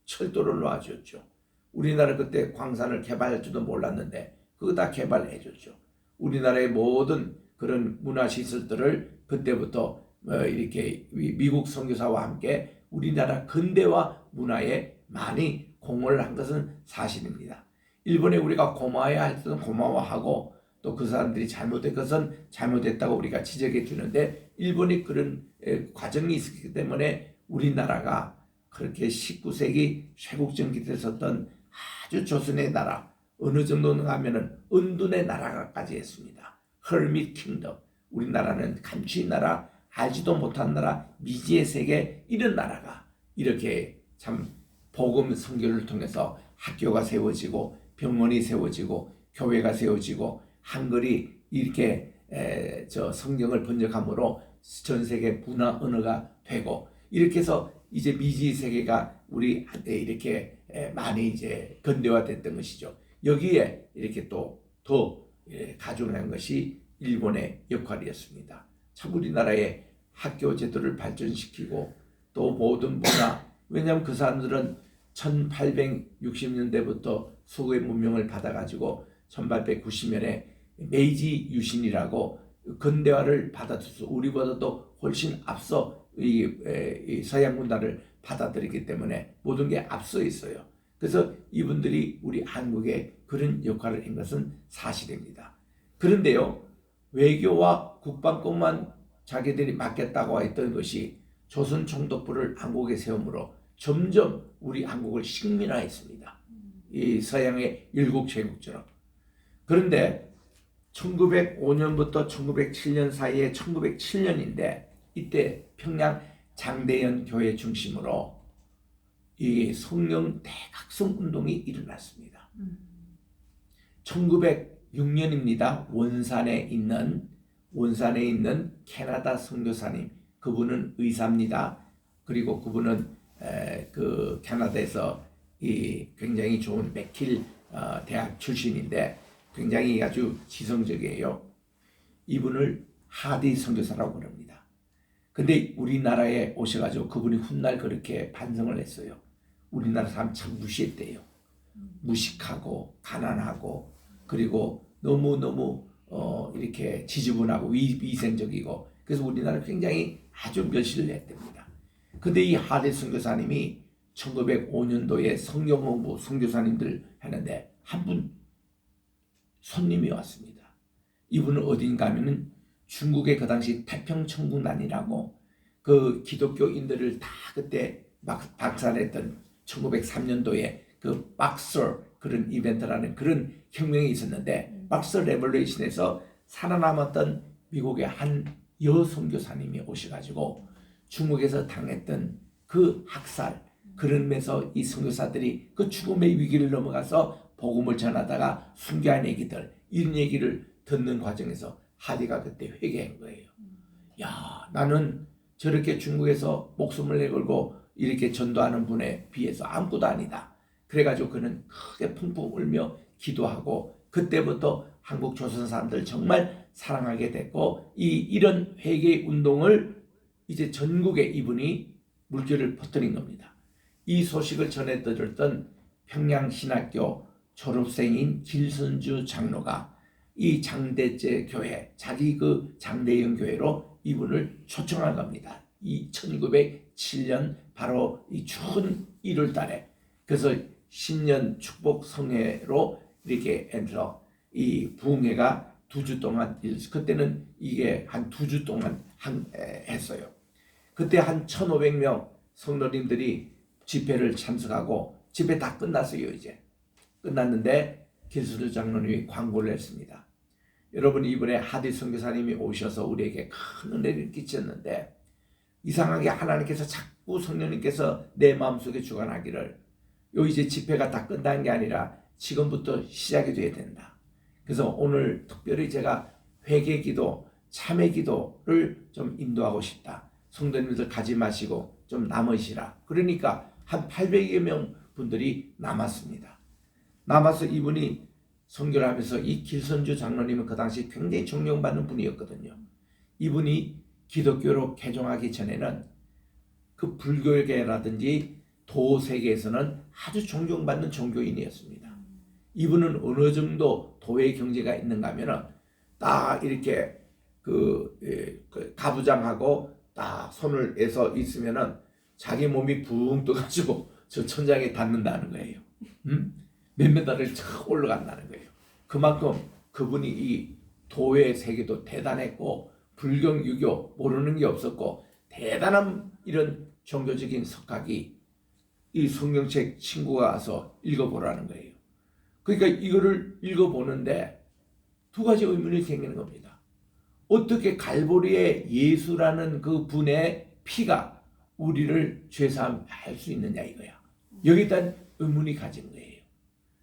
[SPEAKER 1] 철도를 놔줬죠. 우리나라 그때 광산을 개발할 줄도 몰랐는데 그거 다 개발해 줬죠. 우리나라의 모든 그런 문화시설들을 그때부터 이렇게 미국 선교사와 함께 우리나라 근대화 문화에 많이 공헌을 한 것은 사실입니다. 일본에 우리가 고마워해야 할 때는 고마워하고 또 그 사람들이 잘못된 것은 잘못됐다고 우리가 지적해 주는데 일본이 그런 과정이 있었기 때문에 우리나라가 그렇게 19세기 쇄국전 기대에 섰던 아주 조선의 나라 어느 정도는 하면은 은둔의 나라까지 했습니다. 허밋 킹덤. 우리나라는 감추인 나라, 알지도 못한 나라, 미지의 세계 이런 나라가 이렇게 참 복음 선교를 통해서 학교가 세워지고 병원이 세워지고 교회가 세워지고 한글이 이렇게 성경을 번역함으로 전 세계 문화 언어가 되고 이렇게 해서 이제 미지 세계가 우리 한때 이렇게 많이 이제 근대화됐던 것이죠. 여기에 이렇게 또 더 가중한 것이 일본의 역할이었습니다. 참 우리나라의 학교 제도를 발전시키고 또 모든 문화 왜냐하면 그 사람들은 1860년대부터 서구의 문명을 받아가지고 1890년에 메이지 유신이라고 근대화를 받아들여서 우리보다도 훨씬 앞서 이 서양 문화를 받아들이기 때문에 모든 게 앞서 있어요. 그래서 이분들이 우리 한국에 그런 역할을 한 것은 사실입니다. 그런데요, 외교와 국방권만 자기들이 맡겠다고 했던 것이 조선 총독부를 한국에 세움으로 점점 우리 한국을 식민화했습니다. 이 서양의 일국제국처럼. 그런데 1905년부터 1907년 사이에 1907년인데 이때 평양 장대현 교회 중심으로 이 성령 대각성 운동이 일어났습니다. 1906년입니다. 원산에 있는 캐나다 선교사님, 그분은 의사입니다. 그리고 그분은 그 캐나다에서 이 굉장히 좋은 맥길 대학 출신인데 굉장히 아주 지성적이에요. 이분을 하디 선교사라고 그럽니다. 근데 우리나라에 오셔가지고 그분이 훗날 그렇게 반성을 했어요. 우리나라 사람 참 무시했대요. 무식하고 가난하고 그리고 너무너무 이렇게 지저분하고 위생적이고 그래서 우리나라 굉장히 아주 멸시를 했답니다. 근데 이 하디 선교사님이 1905년도에 성경공부 선교사님들 하는데 한 분 손님이 왔습니다. 이분은 어딘가 하면은 중국의 그 당시 태평천국난이라고 그 기독교인들을 다 그때 막 박살냈던 1903년도에 그 박서 그런 이벤트라는 그런 혁명이 있었는데 박서 레볼루션에서 살아남았던 미국의 한 여선교사님이 오셔가지고 중국에서 당했던 그 학살 그러면서 이 선교사들이 그 죽음의 위기를 넘어가서 복음을 전하다가 순교한 얘기들 이런 얘기를 듣는 과정에서 하디가 그때 회개한 거예요. 야, 나는 저렇게 중국에서 목숨을 내걸고 이렇게 전도하는 분에 비해서 아무것도 아니다. 그래가지고 그는 크게 펑펑 울며 기도하고 그때부터 한국 조선 사람들 정말 사랑하게 됐고 이런 회개 운동을 이제 전국에 이분이 물결을 퍼뜨린 겁니다. 이 소식을 전해 들었던 평양신학교 졸업생인 길선주 장로가 이 장대제 교회, 자기 그 장대영 교회로 이분을 초청한 겁니다. 이 1907년 바로 이 추운 1월 달에. 그래서 신년 축복 성회로 이렇게 해서 이 부흥회가 2주 동안, 그때는 이게 한 2주 동안 했어요. 그때 한 1,500명 성도님들이 집회를 참석하고 집회 다 끝났어요. 이제 끝났는데 길선주 장로님이 광고를 했습니다. 여러분, 이번에 하디 선교사님이 오셔서 우리에게 큰 은혜를 끼쳤는데 이상하게 하나님께서 자꾸 성령님께서 내 마음속에 주관하기를 요 이제 집회가 다 끝난 게 아니라 지금부터 시작이 돼야 된다. 그래서 오늘 특별히 제가 회개기도, 참회기도를 좀 인도하고 싶다. 성도님들 가지 마시고 좀 남으시라. 그러니까 한 800여 명 분들이 남았습니다. 남아서 이분이 선교를 하면서 이 길선주 장로님은 그 당시 굉장히 존경받는 분이었거든요. 이분이 기독교로 개종하기 전에는 그 불교계라든지 도세계에서는 아주 존경받는 종교인이었습니다. 이분은 어느 정도 도의 경제가 있는가 하면은 딱 이렇게 그 가부장하고 딱 손을 내서 있으면은 자기 몸이 붕 떠가지고 저 천장에 닿는다는 거예요. 몇몇 달을 쫙 올라간다는 거예요. 그만큼 그분이 이 도의 세계도 대단했고 불경, 유교 모르는 게 없었고 대단한 이런 종교적인 석학이 이 성경책 친구가 와서 읽어보라는 거예요. 그러니까 이거를 읽어보는데 두 가지 의문이 생기는 겁니다. 어떻게 갈보리의 예수라는 그 분의 피가 우리를 죄사할 수 있느냐 이거야. 여기에 대한 의문이 가진 거예요.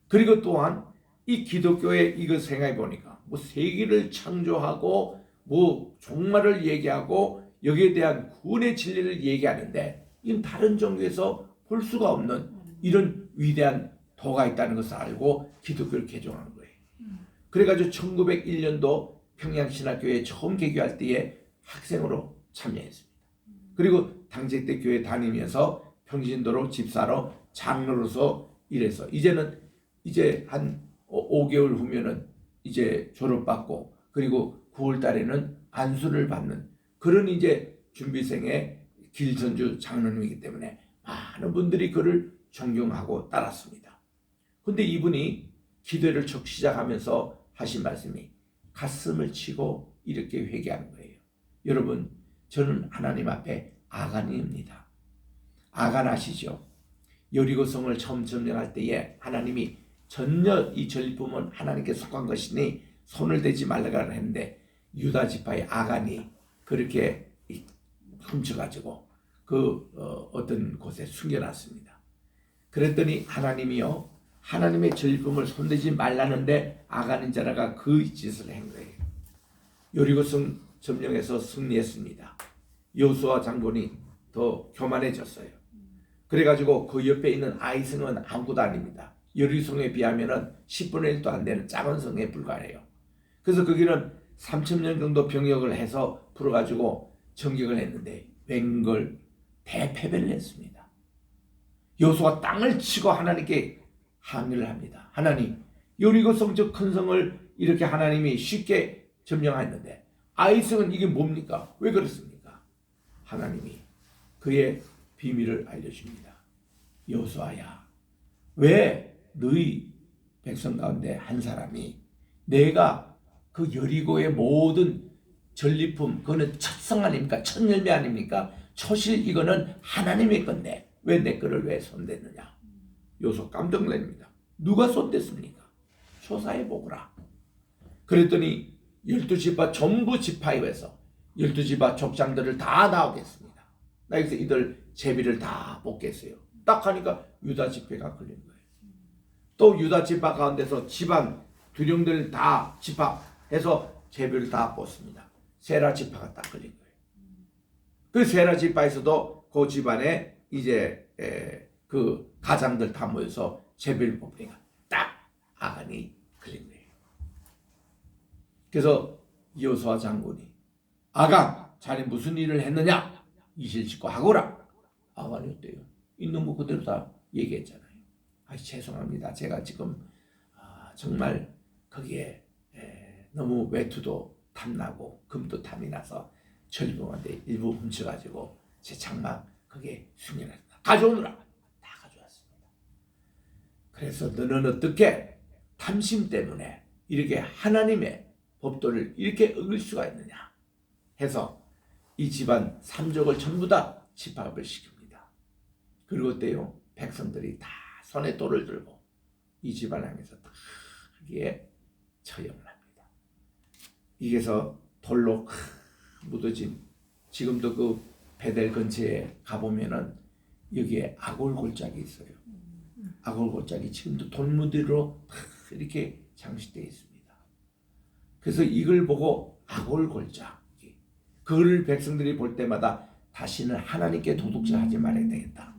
[SPEAKER 1] 그리고 또한 이 기독교에 이거 생각해 보니까 뭐 세계를 창조하고 뭐 종말을 얘기하고 여기에 대한 구원의 진리를 얘기하는데 이건 다른 종교에서 볼 수가 없는 이런 위대한 도가 있다는 것을 알고 기독교를 개종한 거예요. 그래가지고 1901년도 평양신학교에 처음 개교할 때에 학생으로 참여했습니다. 그리고 당직 때 교회 다니면서 평신도로 집사로 장로로서 일해서 이제는 이제 한 5개월 후면은 이제 졸업받고 그리고 9월 달에는 안수를 받는 그런 이제 준비생의 길선주 장로님이기 때문에 많은 분들이 그를 존경하고 따랐습니다. 근데 이분이 기도를 척 시작하면서 하신 말씀이 가슴을 치고 이렇게 회개하는 거예요. 여러분, 저는 하나님 앞에 아간입니다. 아간 아시죠? 여리고성을 처음 점령할 때에 하나님이 전혀 이 전리품은 하나님께 속한 것이니 손을 대지 말라고 했는데 유다 지파의 아간이 그렇게 훔쳐가지고 어떤 곳에 숨겨놨습니다. 그랬더니 하나님이요, 하나님의 전리품을 손대지 말라는데 아간인 자라가 그 짓을 한 거예요. 여리고성 점령에서 승리했습니다. 여호수아 장군이 더 교만해졌어요. 그래가지고 그 옆에 있는 아이성은 아무것도 아닙니다. 여리고성에 비하면은 10분의 1도 안 되는 작은 성에 불과해요. 그래서 거기는 3,000년 정도 병력을 해서 풀어가지고 정격을 했는데 웬걸 대패배를 했습니다. 여호수아가 땅을 치고 하나님께 항의를 합니다. 하나님, 여리고성 저 큰 성을 이렇게 하나님이 쉽게 점령했는데 아이성은 이게 뭡니까? 왜 그렇습니까? 하나님이 그의 비밀을 알려줍니다. 여호수아야, 왜 너희 백성 가운데 한 사람이 내가 그 여리고의 모든 전리품, 그거는 첫성 아닙니까? 첫 열매 아닙니까? 초실 이거는 하나님의 건데 왜 내 거를 왜 손댔느냐? 여호수아 깜짝 놀랍니다. 누가 손댔습니까? 조사해 보거라. 그랬더니 12지파 전부 지파에서 12지파 족장들을 다 나오겠습니다. 나 여기서 이들 제비를 다 뽑겠어요. 딱 하니까 유다 지파가 걸린 거예요. 또 유다 지파 가운데서 집안 두령들 다 집합해서 제비를 다 뽑습니다. 세라 지파가 딱 걸린 거예요. 그 세라 지파에서도 그 집안에 이제 그 가장들 다 모여서 제비를 뽑으니까 딱 아간이 걸린 거예요. 그래서 여호수아 장군이 아간, 자네 무슨 일을 했느냐? 이실 짓고 하거라. 아간이 어때요? 있는 거 그대로 다 얘기했잖아요. 죄송합니다. 제가 지금 정말 거기에 너무 외투도 탐나고 금도 탐이 나서 절봉한데 일부 훔쳐가지고 제 장막 거기에 숨겨놨다. 가져오느라 다 가져왔습니다. 그래서 너는 어떻게 탐심 때문에 이렇게 하나님의 법도를 이렇게 어길 수가 있느냐 해서 이 집안 3족을 전부 다 집합을 시킵니다. 그리고 때요 백성들이 다 손에 돌을 들고 이 집안 향해서 다 거기에 처형을 합니다. 이게서 돌로 묻어진 지금도 그 베델 근처에 가보면은 여기에 아골 골짜기 있어요. 아골 골짜기 지금도 돌무늬로 이렇게 장식되어 있습니다. 그래서 이걸 보고 아골 골짜기 그걸 백성들이 볼 때마다 다시는 하나님께 도둑질하지 말아야 되겠다.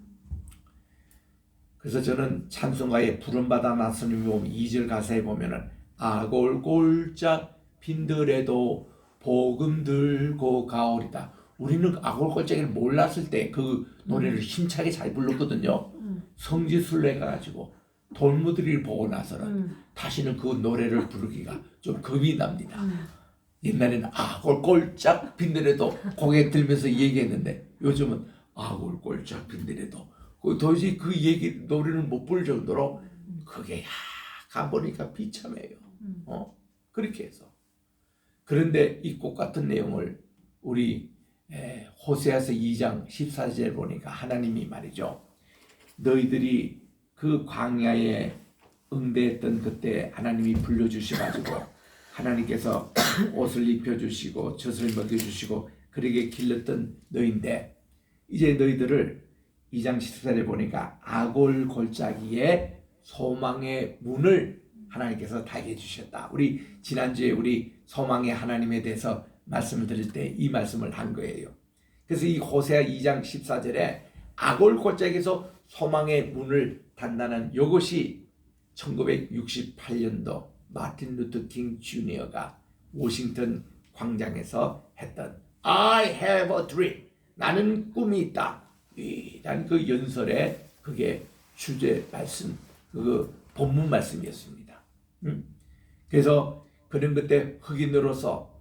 [SPEAKER 1] 그래서 저는 찬송가에 부름받아 나서는 보면 2절 가사에 보면은 아골 골짝 빈들에도 복음 들고 가오리다. 우리는 아골 골짜기를 몰랐을 때 그 노래를 힘차게 잘 불렀거든요. 성지순례 가가지고 돌무더기를 보고 나서는 다시는 그 노래를 부르기가 좀 겁이 납니다. 옛날에는 아골 골짝 빈들에도 고개 들면서 얘기했는데 요즘은 아골 골짝 빈들에도 도저히 그 얘기 노래를 못 부를 정도로 그게 가보니까 비참해요. 그렇게 해서 그런데 이 꽃 같은 내용을 우리 호세아서 2장 14절 보니까 하나님이 말이죠. 너희들이 그 광야에 응대했던 그때 하나님이 불러주셔가지고 하나님께서 옷을 입혀주시고 젖을 먹여주시고 그렇게 길렀던 너희인데 이제 너희들을 2장 14절에 보니까 아골 골짜기에 소망의 문을 하나님께서 닫게 해주셨다. 우리 지난주에 우리 소망의 하나님에 대해서 말씀을 드릴 때 이 말씀을 한 거예요. 그래서 이 호세아 2장 14절에 아골 골짜기에서 소망의 문을 닫는 이것이 1968년도 마틴 루터 킹 주니어가 워싱턴 광장에서 했던 I have a dream. 나는 꿈이 있다. 이란 그 연설의 그게 주제 말씀, 그 본문 말씀이었습니다. 그래서 그런 그때 흑인으로서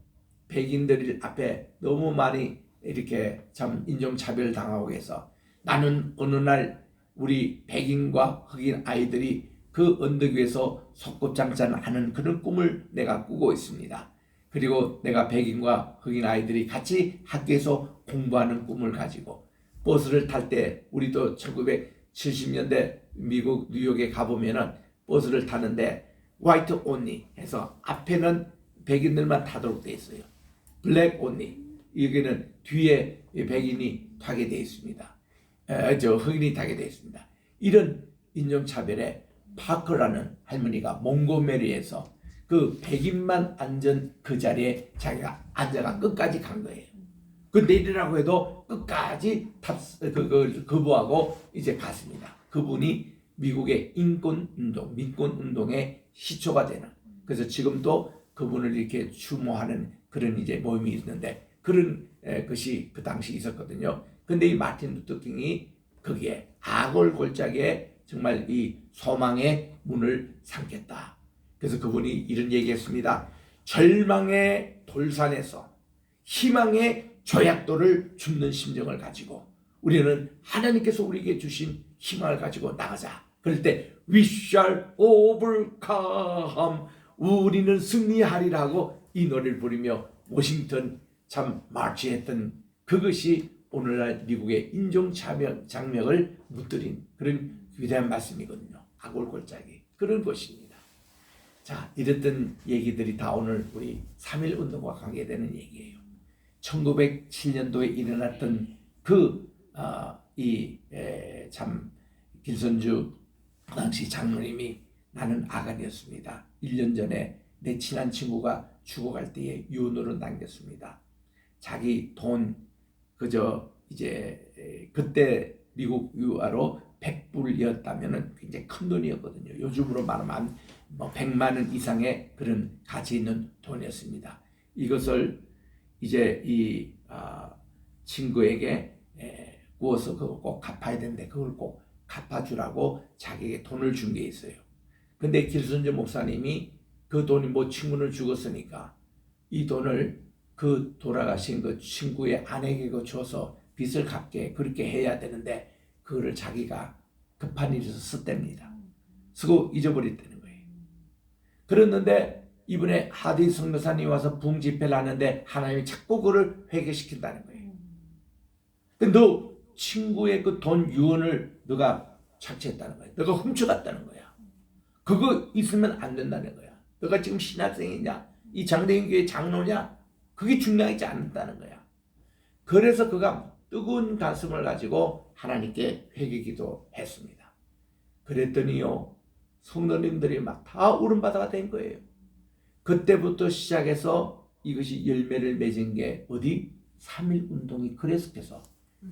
[SPEAKER 1] 백인들 앞에 너무 많이 이렇게 참 인종차별 당하고 해서 나는 어느 날 우리 백인과 흑인 아이들이 그 언덕 위에서 소꿉장찬하는 그런 꿈을 내가 꾸고 있습니다. 그리고 내가 백인과 흑인 아이들이 같이 학교에서 공부하는 꿈을 가지고 버스를 탈 때 우리도 1970년대 미국 뉴욕에 가보면은 버스를 타는데 화이트 온리 해서 앞에는 백인들만 타도록 돼 있어요. 블랙 온리 여기는 뒤에 백인이 타게 돼 있습니다. 흑인이 타게 돼 있습니다. 이런 인종차별에 파커라는 할머니가 몽고메리에서 그 백인만 앉은 그 자리에 자기가 앉아가 끝까지 간 거예요. 그 내리라고 해도 끝까지 거부하고 이제 갔습니다. 그분이 미국의 인권운동, 민권운동의 시초가 되는 그래서 지금도 그분을 이렇게 추모하는 그런 이제 모임이 있는데 그런 것이 그 당시 있었거든요. 근데 이 마틴 루터 킹이 거기에 아골 골짜기에 정말 이 소망의 문을 삼겠다. 그래서 그분이 이런 얘기했습니다. 절망의 돌산에서 희망의 조약돌을 줍는 심정을 가지고 우리는 하나님께서 우리에게 주신 희망을 가지고 나가자. 그럴 때 We shall overcome. 우리는 승리하리라고 이 노래를 부르며 워싱턴 참 마치했던 그것이 오늘날 미국의 인종장벽을 무너뜨린 그런 위대한 말씀이거든요. 아골 골짜기 그런 것입니다. 자, 이랬던 얘기들이 다 오늘 우리 3.1 운동과 관계되는 얘기예요. 1907년도에 일어났던 참 길선주 당시 장로님이 나는 아간이었습니다. 1년 전에 내 친한 친구가 죽어갈 때에 유언으로 남겼습니다. 자기 돈 그저 이제 그때 미국 유화로 100불이었다면 굉장히 큰 돈이었거든요. 요즘으로 말하면 100만 원 이상의 그런 가치 있는 돈이었습니다. 이것을 이제 이 친구에게 구워서 그거 꼭 갚아야 되는데 그걸 꼭 갚아주라고 자기에게 돈을 준 게 있어요. 근데 길순주 목사님이 그 돈이 뭐 친구는 죽었으니까 이 돈을 그 돌아가신 그 친구의 아내에게 줘서 빚을 갚게 그렇게 해야 되는데 그거를 자기가 급한 일에서 썼답니다. 쓰고 잊어버렸다는 거예요. 그랬는데 이번에 하디 선교사님이 와서 부흥 집회를 하는데 하나님이 자꾸 그를 회개시킨다는 거예요. 근데 너 친구의 그 돈 유언을 너가 착취했다는 거야. 너가 훔쳐갔다는 거야. 그거 있으면 안 된다는 거야. 너가 지금 신학생이냐? 이 장대인 교회 장로냐? 그게 중요하지 않다는 거야. 그래서 그가 뜨거운 가슴을 가지고 하나님께 회개 기도했습니다. 그랬더니요, 성도님들이 막 다 울음바다가 된 거예요. 그때부터 시작해서 이것이 열매를 맺은 게 어디? 3.1 운동이 그래서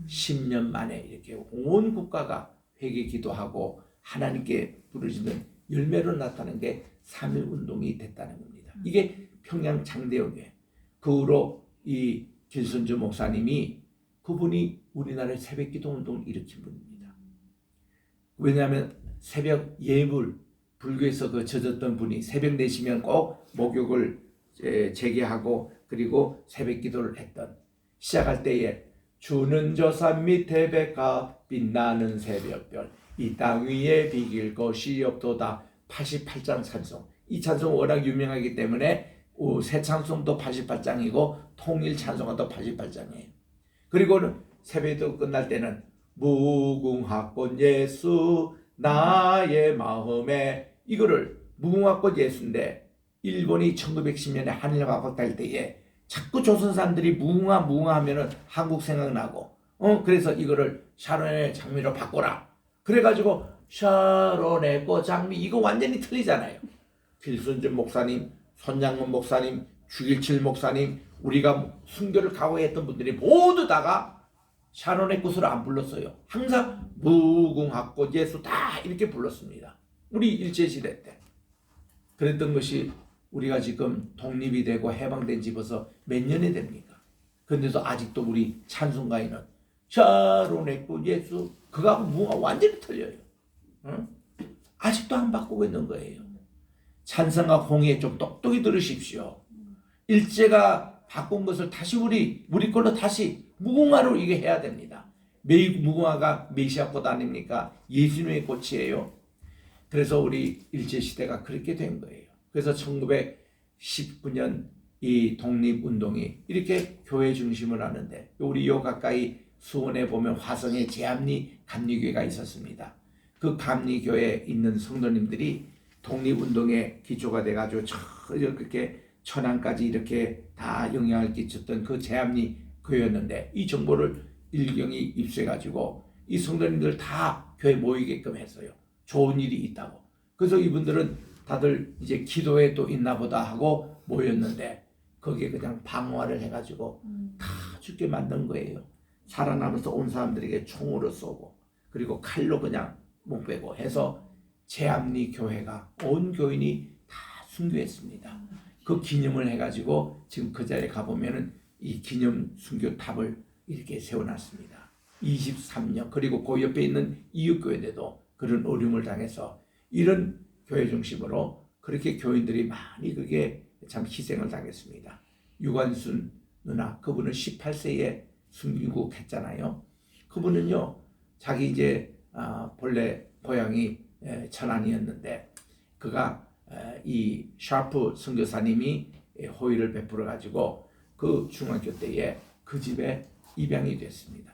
[SPEAKER 1] 10년 만에 이렇게 온 국가가 회개 기도하고 하나님께 부르짖는 열매로 나타난 게 3.1 운동이 됐다는 겁니다. 이게 평양 장대역에 그 후로 이 길순주 목사님이 그분이 우리나라의 새벽 기도 운동을 일으킨 분입니다. 왜냐하면 새벽 예불 불교에서 그 젖었던 분이 새벽 4시면 꼭 목욕을 재개하고 그리고 새벽 기도를 했던 시작할 때에 주는 저 산 밑에 백화 빛나는 새벽별 이 땅 위에 비길 것이 없도다 88장 찬송. 이 찬송 워낙 유명하기 때문에 새 찬송도 88장이고 통일 찬송도 88장이에요. 그리고는 새벽도 끝날 때는 무궁화꽃 예수 나의 마음에 이거를 무궁화꽃 예수인데 일본이 1910년에 한일 화합할 때에 자꾸 조선 사람들이 무궁화 하면은 한국 생각나고 그래서 이거를 샤론의 장미로 바꿔라. 그래가지고 샤론의 꽃 장미 이거 완전히 틀리잖아요. 길순주 목사님, 손양문 목사님, 주길칠 목사님 우리가 순교를 각오했던 분들이 모두 다가 샤론의 꽃을 안 불렀어요. 항상 무궁화꽃 예수 다 이렇게 불렀습니다. 우리 일제시대 때. 그랬던 것이 우리가 지금 독립이 되고 해방된 지 벌써 몇 년이 됩니까? 그런데도 아직도 우리 찬송가에는 샤론의 꽃 예수 그거하고 무궁화 완전히 틀려요. 응? 아직도 안 바꾸고 있는 거예요. 찬송가 홍해 좀 똑똑히 들으십시오. 일제가 바꾼 것을 다시 우리 걸로 다시 무궁화로 이게 해야 됩니다. 무궁화가 메시아 꽃 아닙니까? 예수님의 꽃이에요. 그래서 우리 일제시대가 그렇게 된 거예요. 그래서 1919년 이 독립운동이 이렇게 교회 중심을 하는데 우리 요 가까이 수원에 보면 화성에 제암리 감리교회가 있었습니다. 그 감리교회에 있는 성도님들이 독립운동의 기초가 돼가지고 이렇게 천안까지 이렇게 다 영향을 끼쳤던 그 제암리 교회였는데 이 정보를 일경이 입수해가지고 이 성도님들 다 교회 모이게끔 했어요. 좋은 일이 있다고. 그래서 이분들은 다들 이제 기도에 또 있나 보다 하고 모였는데 거기에 그냥 방화를 해가지고 다 죽게 만든 거예요. 살아남아서 온 사람들에게 총으로 쏘고 그리고 칼로 그냥 목 베고 해서 제암리 교회가 온 교인이 다 순교했습니다. 그 기념을 해가지고 지금 그 자리에 가보면은 이 기념 순교탑을 이렇게 세워놨습니다. 23년 그리고 그 옆에 있는 이웃교회들도 그런 어려움을 당해서 이런 교회 중심으로 그렇게 교인들이 많이 그게 참 희생을 당했습니다. 유관순 누나 그분은 18세에 순교했잖아요. 그분은요 자기 이제 본래 고향이 천안이었는데 그가 이 샤프 선교사님이 호의를 베풀어 가지고 그 중학교 때에 그 집에 입양이 됐습니다.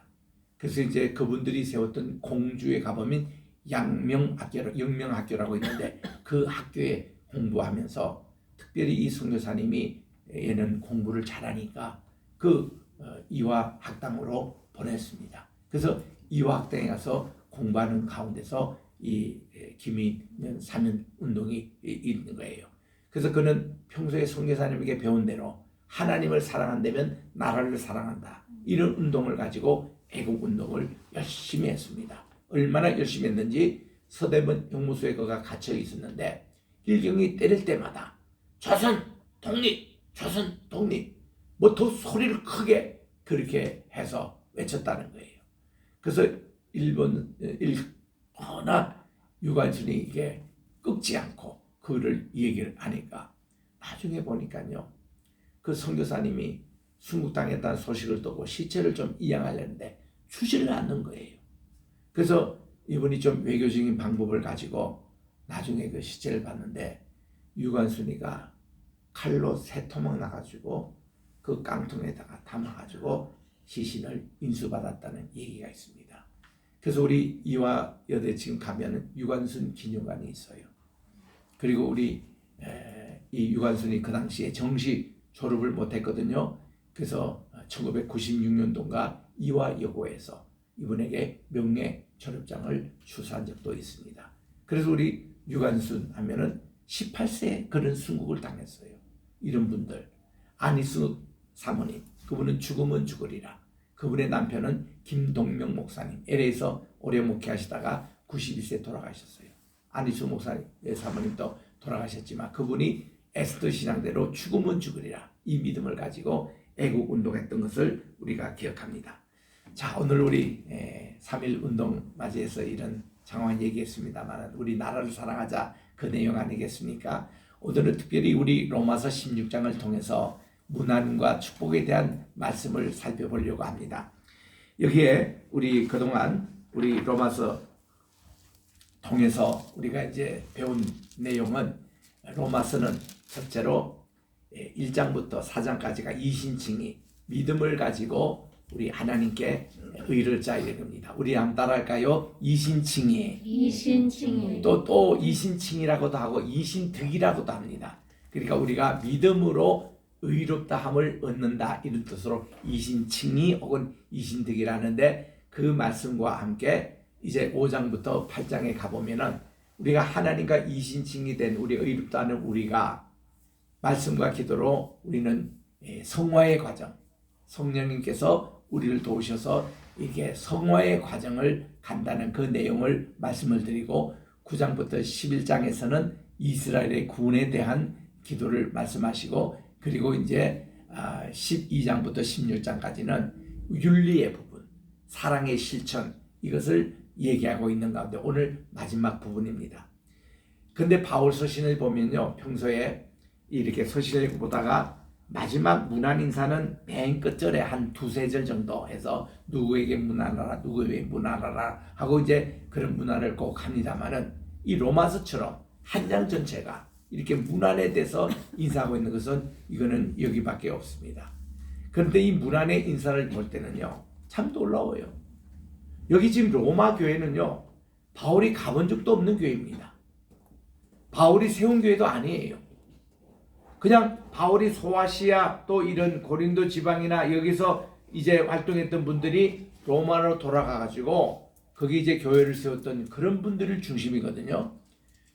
[SPEAKER 1] 그래서 이제 그분들이 세웠던 공주에 가보면 영명학교라고 있는데 그 학교에 공부하면서 특별히 이 선교사님이 얘는 공부를 잘하니까 그 이화학당으로 보냈습니다. 그래서 이화학당에 가서 공부하는 가운데서 이 김인년 3년 운동이 있는 거예요. 그래서 그는 평소에 선교사님에게 배운 대로 하나님을 사랑한다면 나라를 사랑한다. 이런 운동을 가지고 애국 운동을 열심히 했습니다. 얼마나 열심히 했는지 서대문 용무소에 그가 갇혀 있었는데 일경이 때릴 때마다 조선 독립 뭐 더 소리를 크게 그렇게 해서 외쳤다는 거예요. 그래서 워낙 유관순이 이게 끄지 않고 그를 얘기를 하니까 나중에 보니까요, 그 선교사님이 순국당했다는 소식을 듣고 시체를 좀 이양하려는데 주지를 않는 거예요. 그래서 이분이 좀 외교적인 방법을 가지고 나중에 그 시체를 봤는데 유관순이가 칼로 3토막 나가지고 그 깡통에다가 담아가지고 시신을 인수받았다는 얘기가 있습니다. 그래서 우리 이화여대 지금 가면은 유관순 기념관이 있어요. 그리고 우리 이 유관순이 그 당시에 정시 졸업을 못했거든요. 그래서 1996년도인가 이화여고에서 이분에게 명예 졸업장을 추수한 적도 있습니다. 그래서 우리 유관순 하면은 18세에 그런 순국을 당했어요. 이런 분들, 안희수 사모님, 그분은 죽으면 죽으리라. 그분의 남편은 김동명 목사님, LA에서 오래 목회하시다가 91세 돌아가셨어요. 안희수 목사님, 사모님도 돌아가셨지만 그분이 에스더 신앙대로 죽으면 죽으리라 이 믿음을 가지고 애국 운동했던 것을 우리가 기억합니다. 자, 오늘 우리 3.1 운동 맞이해서 이런 장황 얘기했습니다만 우리 나라를 사랑하자 그 내용 아니겠습니까? 오늘은 특별히 우리 로마서 16장을 통해서 문안과 축복에 대한 말씀을 살펴보려고 합니다. 여기에 우리 그동안 우리 로마서 통해서 우리가 이제 배운 내용은 로마서는 첫째로 1장부터 4장까지가 이신칭의 믿음을 가지고 우리 하나님께 의를 짜야 됩니다. 우리 한번 따라할까요? 이신칭의 또 이신칭이라고도 하고 이신득이라고도 합니다. 그러니까 우리가 믿음으로 의롭다함을 얻는다 이런 뜻으로 이신칭의 혹은 이신득이라는데 그 말씀과 함께 이제 5장부터 8장에 가보면은 우리가 하나님과 이신칭이 된 우리 의롭다는 우리가 말씀과 기도로 우리는 성화의 과정, 성령님께서 우리를 도우셔서 이게 성화의 과정을 간다는 그 내용을 말씀을 드리고 9장부터 11장에서는 이스라엘의 구원에 대한 기도를 말씀하시고 그리고 이제 12장부터 16장까지는 윤리의 부분, 사랑의 실천 이것을 얘기하고 있는 가운데 오늘 마지막 부분입니다. 근데 바울 서신을 보면요, 평소에 이렇게 서신을 보다가 마지막 문안 인사는 맨 끝절에 한 2-3절 정도 해서 누구에게 문안하라 누구에게 문안하라 하고 이제 그런 문안을 꼭 합니다만은 이 로마서처럼 한 장 전체가 이렇게 문안에 대해서 인사하고 있는 것은 이거는 여기밖에 없습니다. 그런데 이 문안의 인사를 볼 때는요 참 놀라워요. 여기 지금 로마 교회는요 바울이 가본 적도 없는 교회입니다. 바울이 세운 교회도 아니에요. 그냥 바울이 소아시아 또 이런 고린도 지방이나 여기서 이제 활동했던 분들이 로마로 돌아가가지고 거기 이제 교회를 세웠던 그런 분들을 중심이거든요.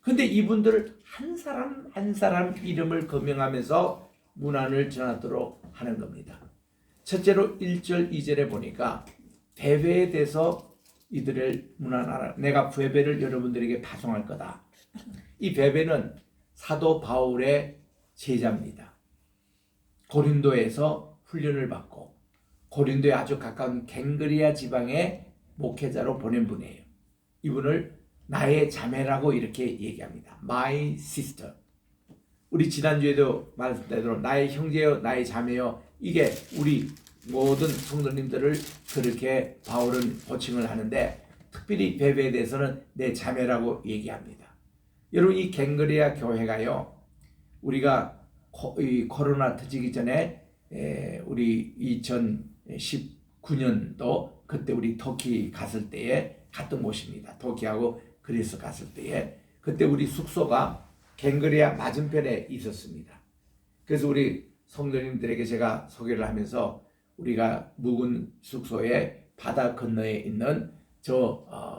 [SPEAKER 1] 근데 이분들을 한 사람 한 사람 이름을 거명하면서 문안을 전하도록 하는 겁니다. 첫째로 1절 2절에 보니까 베베에 대해서 이들을 문안하라. 내가 베베를 여러분들에게 파송할 거다. 이 베베는 사도 바울의 제자입니다. 고린도에서 훈련을 받고 고린도에 아주 가까운 갱그리아 지방의 목회자로 보낸 분이에요. 이분을 나의 자매라고 이렇게 얘기합니다. My sister. 우리 지난주에도 말씀드린 나의 형제요 나의 자매요 이게 우리 모든 성도님들을 그렇게 바울은 호칭을 하는데 특별히 베베에 대해서는 내 자매라고 얘기합니다. 여러분 이 갱그리아 교회가요 우리가 이 코로나 터지기 전에 우리 2019년도 그때 우리 터키 갔을 때에 갔던 곳입니다. 터키하고 그리스 갔을 때에 그때 우리 숙소가 갱그리아 맞은편에 있었습니다. 그래서 우리 성도님들에게 제가 소개를 하면서 우리가 묵은 숙소에 바다 건너에 있는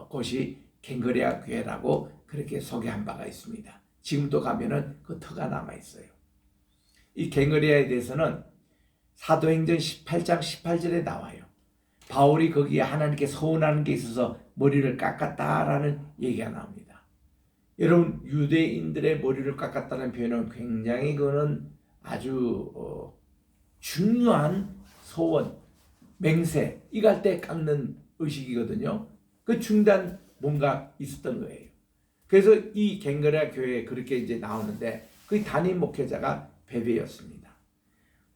[SPEAKER 1] 곳이 갱그리아 교회라고 그렇게 소개한 바가 있습니다. 지금도 가면은 그 터가 남아있어요. 이 갱그리아에 대해서는 사도행전 18장 18절에 나와요. 바울이 거기에 하나님께 서운하는 게 있어서 머리를 깎았다라는 얘기가 나옵니다. 여러분 유대인들의 머리를 깎았다는 표현은 굉장히 그거는 아주 중요한 소원, 맹세 이거 할 때 깎는 의식이거든요. 그 중단 뭔가 있었던 거예요. 그래서 이 갱거라 교회에 그렇게 이제 나오는데 그 담임 목회자가 베베였습니다.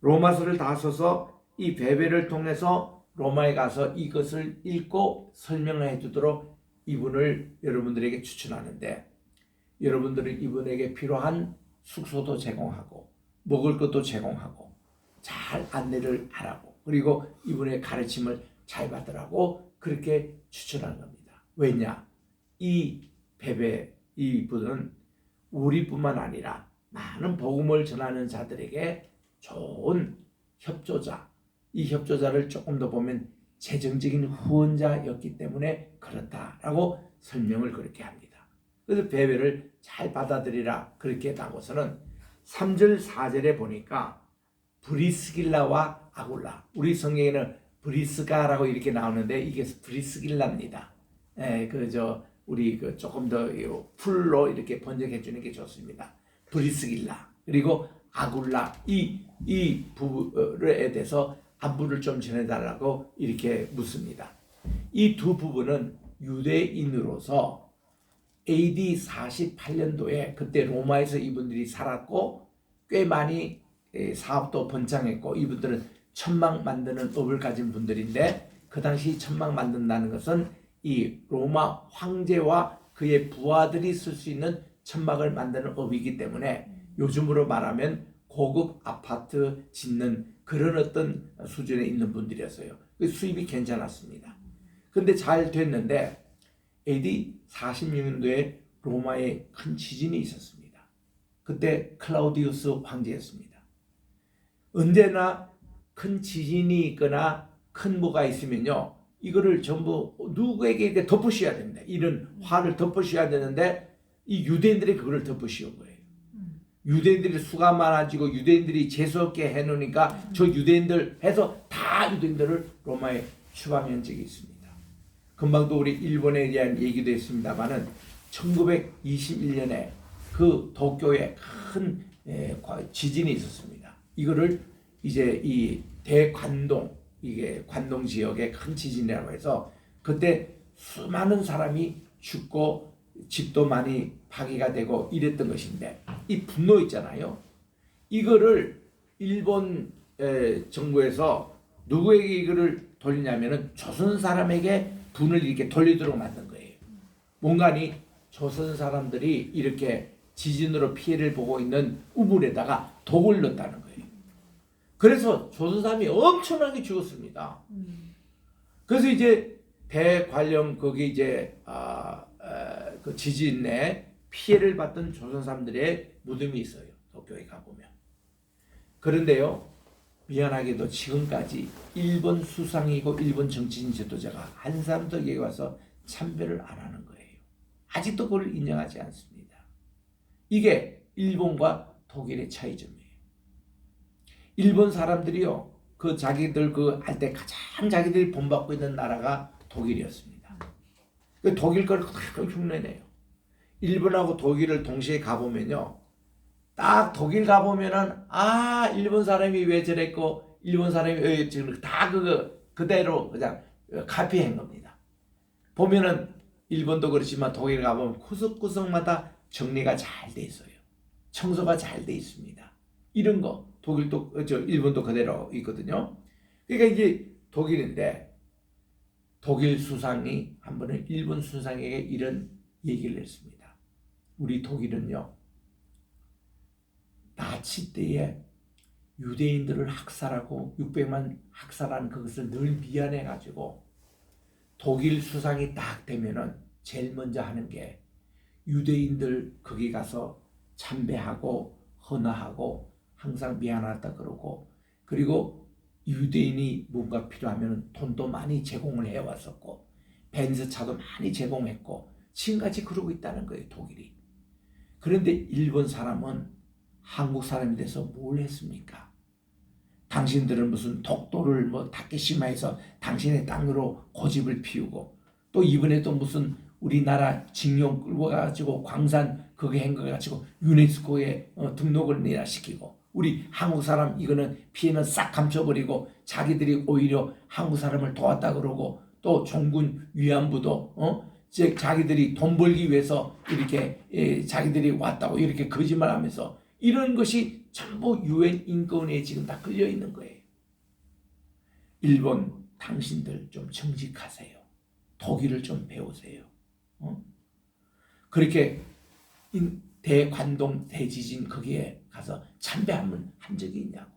[SPEAKER 1] 로마서를 다 써서 이 베베를 통해서 로마에 가서 이것을 읽고 설명해 주도록 이분을 여러분들에게 추천하는데, 여러분들은 이분에게 필요한 숙소도 제공하고 먹을 것도 제공하고 잘 안내를 하라고, 그리고 이분의 가르침을 잘 받으라고 그렇게 추천한 겁니다. 왜냐? 이 베베 이분은 우리뿐만 아니라 많은 복음을 전하는 자들에게 좋은 협조자, 이 협조자를 조금 더 보면 재정적인 후원자였기 때문에 그렇다라고 설명을 그렇게 합니다. 그래서 베베를 잘 받아들이라 그렇게 나고서는 3절 4절에 보니까 브리스길라와 아굴라, 우리 성경에는 브리스가라고 이렇게 나오는데 이게 브리스길라입니다. 우리 조금 더 풀로 이렇게 번역해 주는 게 좋습니다. 브리스길라 그리고 아굴라 이 부부에 대해서 안부를 좀 전해달라고 이렇게 묻습니다. 이 두 부부는 유대인으로서 AD 48년도에 그때 로마에서 이분들이 살았고 꽤 많이 사업도 번창했고 이분들은 천막 만드는 업을 가진 분들인데, 그 당시 천막 만든다는 것은 이 로마 황제와 그의 부하들이 쓸 수 있는 천막을 만드는 업이기 때문에 요즘으로 말하면 고급 아파트 짓는 그런 어떤 수준에 있는 분들이었어요. 수입이 괜찮았습니다. 근데 잘 됐는데 AD 46년도에 로마에 큰 지진이 있었습니다. 그때 클라우디우스 황제였습니다. 언제나 큰 지진이 있거나 큰 뭐가 있으면요, 이거를 전부 누구에게 덮으셔야 됩니다. 이런 화를 덮으셔야 되는데 이 유대인들이 그걸 덮으시온 거예요. 유대인들이 수가 많아지고 유대인들이 재수없게 해놓으니까 저 유대인들 해서 다 유대인들을 로마에 추방한 적이 있습니다. 금방도 우리 일본에 대한 얘기도 했습니다만은 1921년에 그 도쿄에 큰 지진이 있었습니다. 이거를 이제 이 대관동, 이게 관동 지역의 큰 지진이라고 해서 그때 수많은 사람이 죽고 집도 많이 파괴가 되고 이랬던 것인데, 이 분노 있잖아요. 이거를 일본 정부에서 누구에게 이거를 돌리냐면은 조선 사람에게 분을 이렇게 돌리도록 만든 거예요. 뭔가니 조선 사람들이 이렇게 지진으로 피해를 보고 있는 우물에다가 독을 넣었다는 거예요. 그래서 조선 사람이 엄청나게 죽었습니다. 그래서 이제 대관령 거기 이제 그 지진 내 피해를 받던 조선 사람들의 무덤이 있어요. 도쿄에 가보면. 그런데요, 미안하게도 지금까지 일본 수상이고 일본 정치인 지도자가 한 사람도 여기 와서 참배를 안 하는 거예요. 아직도 그걸 인정하지 않습니다. 이게 일본과 독일의 차이점이에요. 일본 사람들이요, 그 자기들 그 할 때 가장 자기들이 본받고 있는 나라가 독일이었습니다. 그 독일 걸 다 흉내내요. 일본하고 독일을 동시에 가보면요, 딱 독일 가보면은 일본 사람이 왜 저랬고 일본 사람이 왜 지금 다 그대로 그냥 카피한 겁니다. 보면은 일본도 그렇지만 독일 가보면 구석구석마다 정리가 잘 돼 있어요. 청소가 잘 돼 있습니다. 이런 거 독일도 일본도 그대로 있거든요. 그러니까 이게 독일인데 독일 수상이 한 번은 일본 수상에게 이런 얘기를 했습니다. 우리 독일은요, 나치 때에 유대인들을 학살하고 600만 학살한 그것을 늘 미안해 가지고 독일 수상이 딱 되면은 제일 먼저 하는 게 유대인들 거기 가서 참배하고 헌화하고 항상 미안하다 그러고, 그리고 유대인이 뭔가 필요하면 돈도 많이 제공을 해왔었고 벤츠 차도 많이 제공했고 지금까지 그러고 있다는 거예요, 독일이. 그런데 일본 사람은 한국 사람이 돼서 뭘 했습니까? 당신들은 무슨 독도를 뭐 다케시마에서 당신의 땅으로 고집을 피우고, 또 이번에도 무슨 우리나라 징용 끌고 가지고 광산 그게 한 거 가지고 유네스코에 등록을 시키고, 우리 한국 사람 이거는 피해는 싹 감춰버리고 자기들이 오히려 한국 사람을 도왔다 그러고, 또 종군 위안부도 즉 자기들이 돈 벌기 위해서 이렇게 자기들이 왔다고 이렇게 거짓말하면서 이런 것이 전부 유엔 인권위에 지금 다 걸려 있는 거예요. 일본 당신들 좀 정직하세요. 독일을 좀 배우세요. 그렇게 대관동 대지진 거기에 가서 참배 한번 한 적이 있냐고.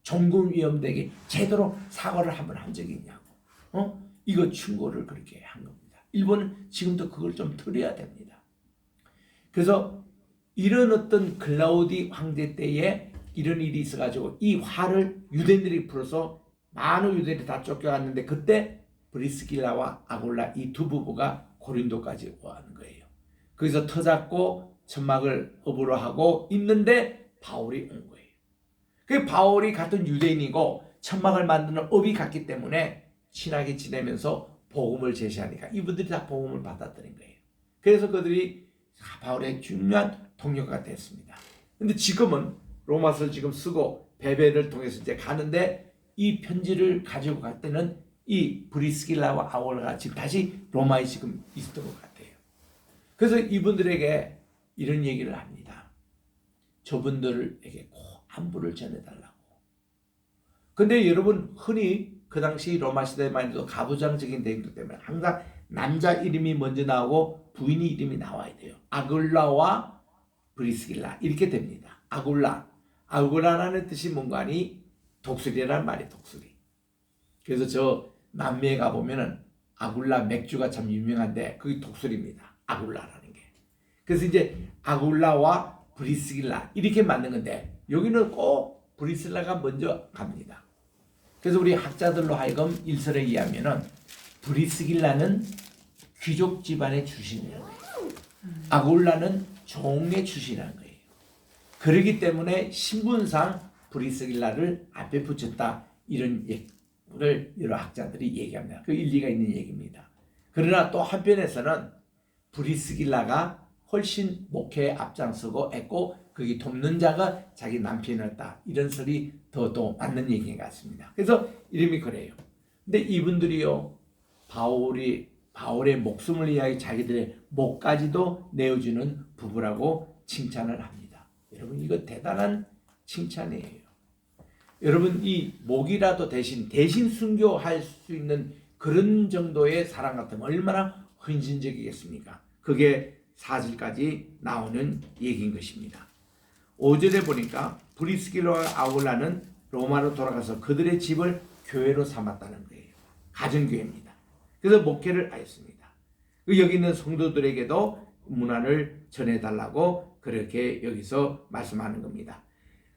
[SPEAKER 1] 종군위험되게 제대로 사과를 한번 한 적이 있냐고. 이거 충고를 그렇게 한 겁니다. 일본은 지금도 그걸 좀 들여야 됩니다. 그래서 이런 어떤 클라우디 황제 때에 이런 일이 있어가지고 이 화를 유대인들이 풀어서 많은 유대인들이 다 쫓겨갔는데 그때 브리스길라와 아굴라 이 두 부부가 고린도까지 오는 거예요. 거기서 터잡고 천막을 업으로 하고 있는데 바울이 온 거예요. 그 바울이 같은 유대인이고 천막을 만드는 업이 같기 때문에 친하게 지내면서 복음을 제시하니까 이분들이 다 복음을 받아들인 거예요. 그래서 그들이 바울의 중요한 동료가 됐습니다. 근데 지금은 로마서를 지금 쓰고 베베를 통해서 이제 가는데 이 편지를 가지고 갈 때는 이 브리스길라와 아굴라가 지금 다시 로마에 지금 있었던 것 같아요. 그래서 이분들에게 이런 얘기를 합니다. 저분들에게 꼭 안부를 전해달라고. 근데 여러분 흔히 그 당시 로마 시대만 해도 가부장적인 대행도 때문에 항상 남자 이름이 먼저 나오고 부인이 이름이 나와야 돼요. 아굴라와 브리스길라 이렇게 됩니다. 아굴라라는 뜻이 뭔가 하니 독수리라는 말이 독수리. 그래서 저 남미에 가보면은 아굴라 맥주가 참 유명한데 그게 독수리입니다. 아굴라라는 게. 그래서 이제 아굴라와 브리스길라 이렇게 만든 건데 여기는 꼭 브리스길라가 먼저 갑니다. 그래서 우리 학자들로 하여금 일설에 의하면은 브리스길라는 귀족 집안의 출신이라는 거예요. 아굴라는 종의 출신이라는 거예요. 그렇기 때문에 신분상 브리스길라를 앞에 붙였다 이런 얘기를 여러 학자들이 얘기합니다. 그 일리가 있는 얘기입니다. 그러나 또 한편에서는 브리스길라가 훨씬 목회에 앞장서고 했고 거기 돕는 자가 자기 남편이었다 이런 설이 더 맞는 얘기 같습니다. 그래서 이름이 그래요. 근데 이분들이요 바울의 목숨을 위하여 자기들의 목까지도 내어주는 부부라고 칭찬을 합니다. 여러분 이거 대단한 칭찬이에요. 여러분 이 목이라도 대신 순교할 수 있는 그런 정도의 사랑 같으면 얼마나 헌신적이겠습니까? 그게 4절까지 나오는 얘기인 것입니다. 5절에 보니까 브리스길라와 아굴라는 로마로 돌아가서 그들의 집을 교회로 삼았다는 거예요. 가정교회입니다. 그래서 목회를 하였습니다. 여기 있는 성도들에게도 문안을 전해달라고 그렇게 여기서 말씀하는 겁니다.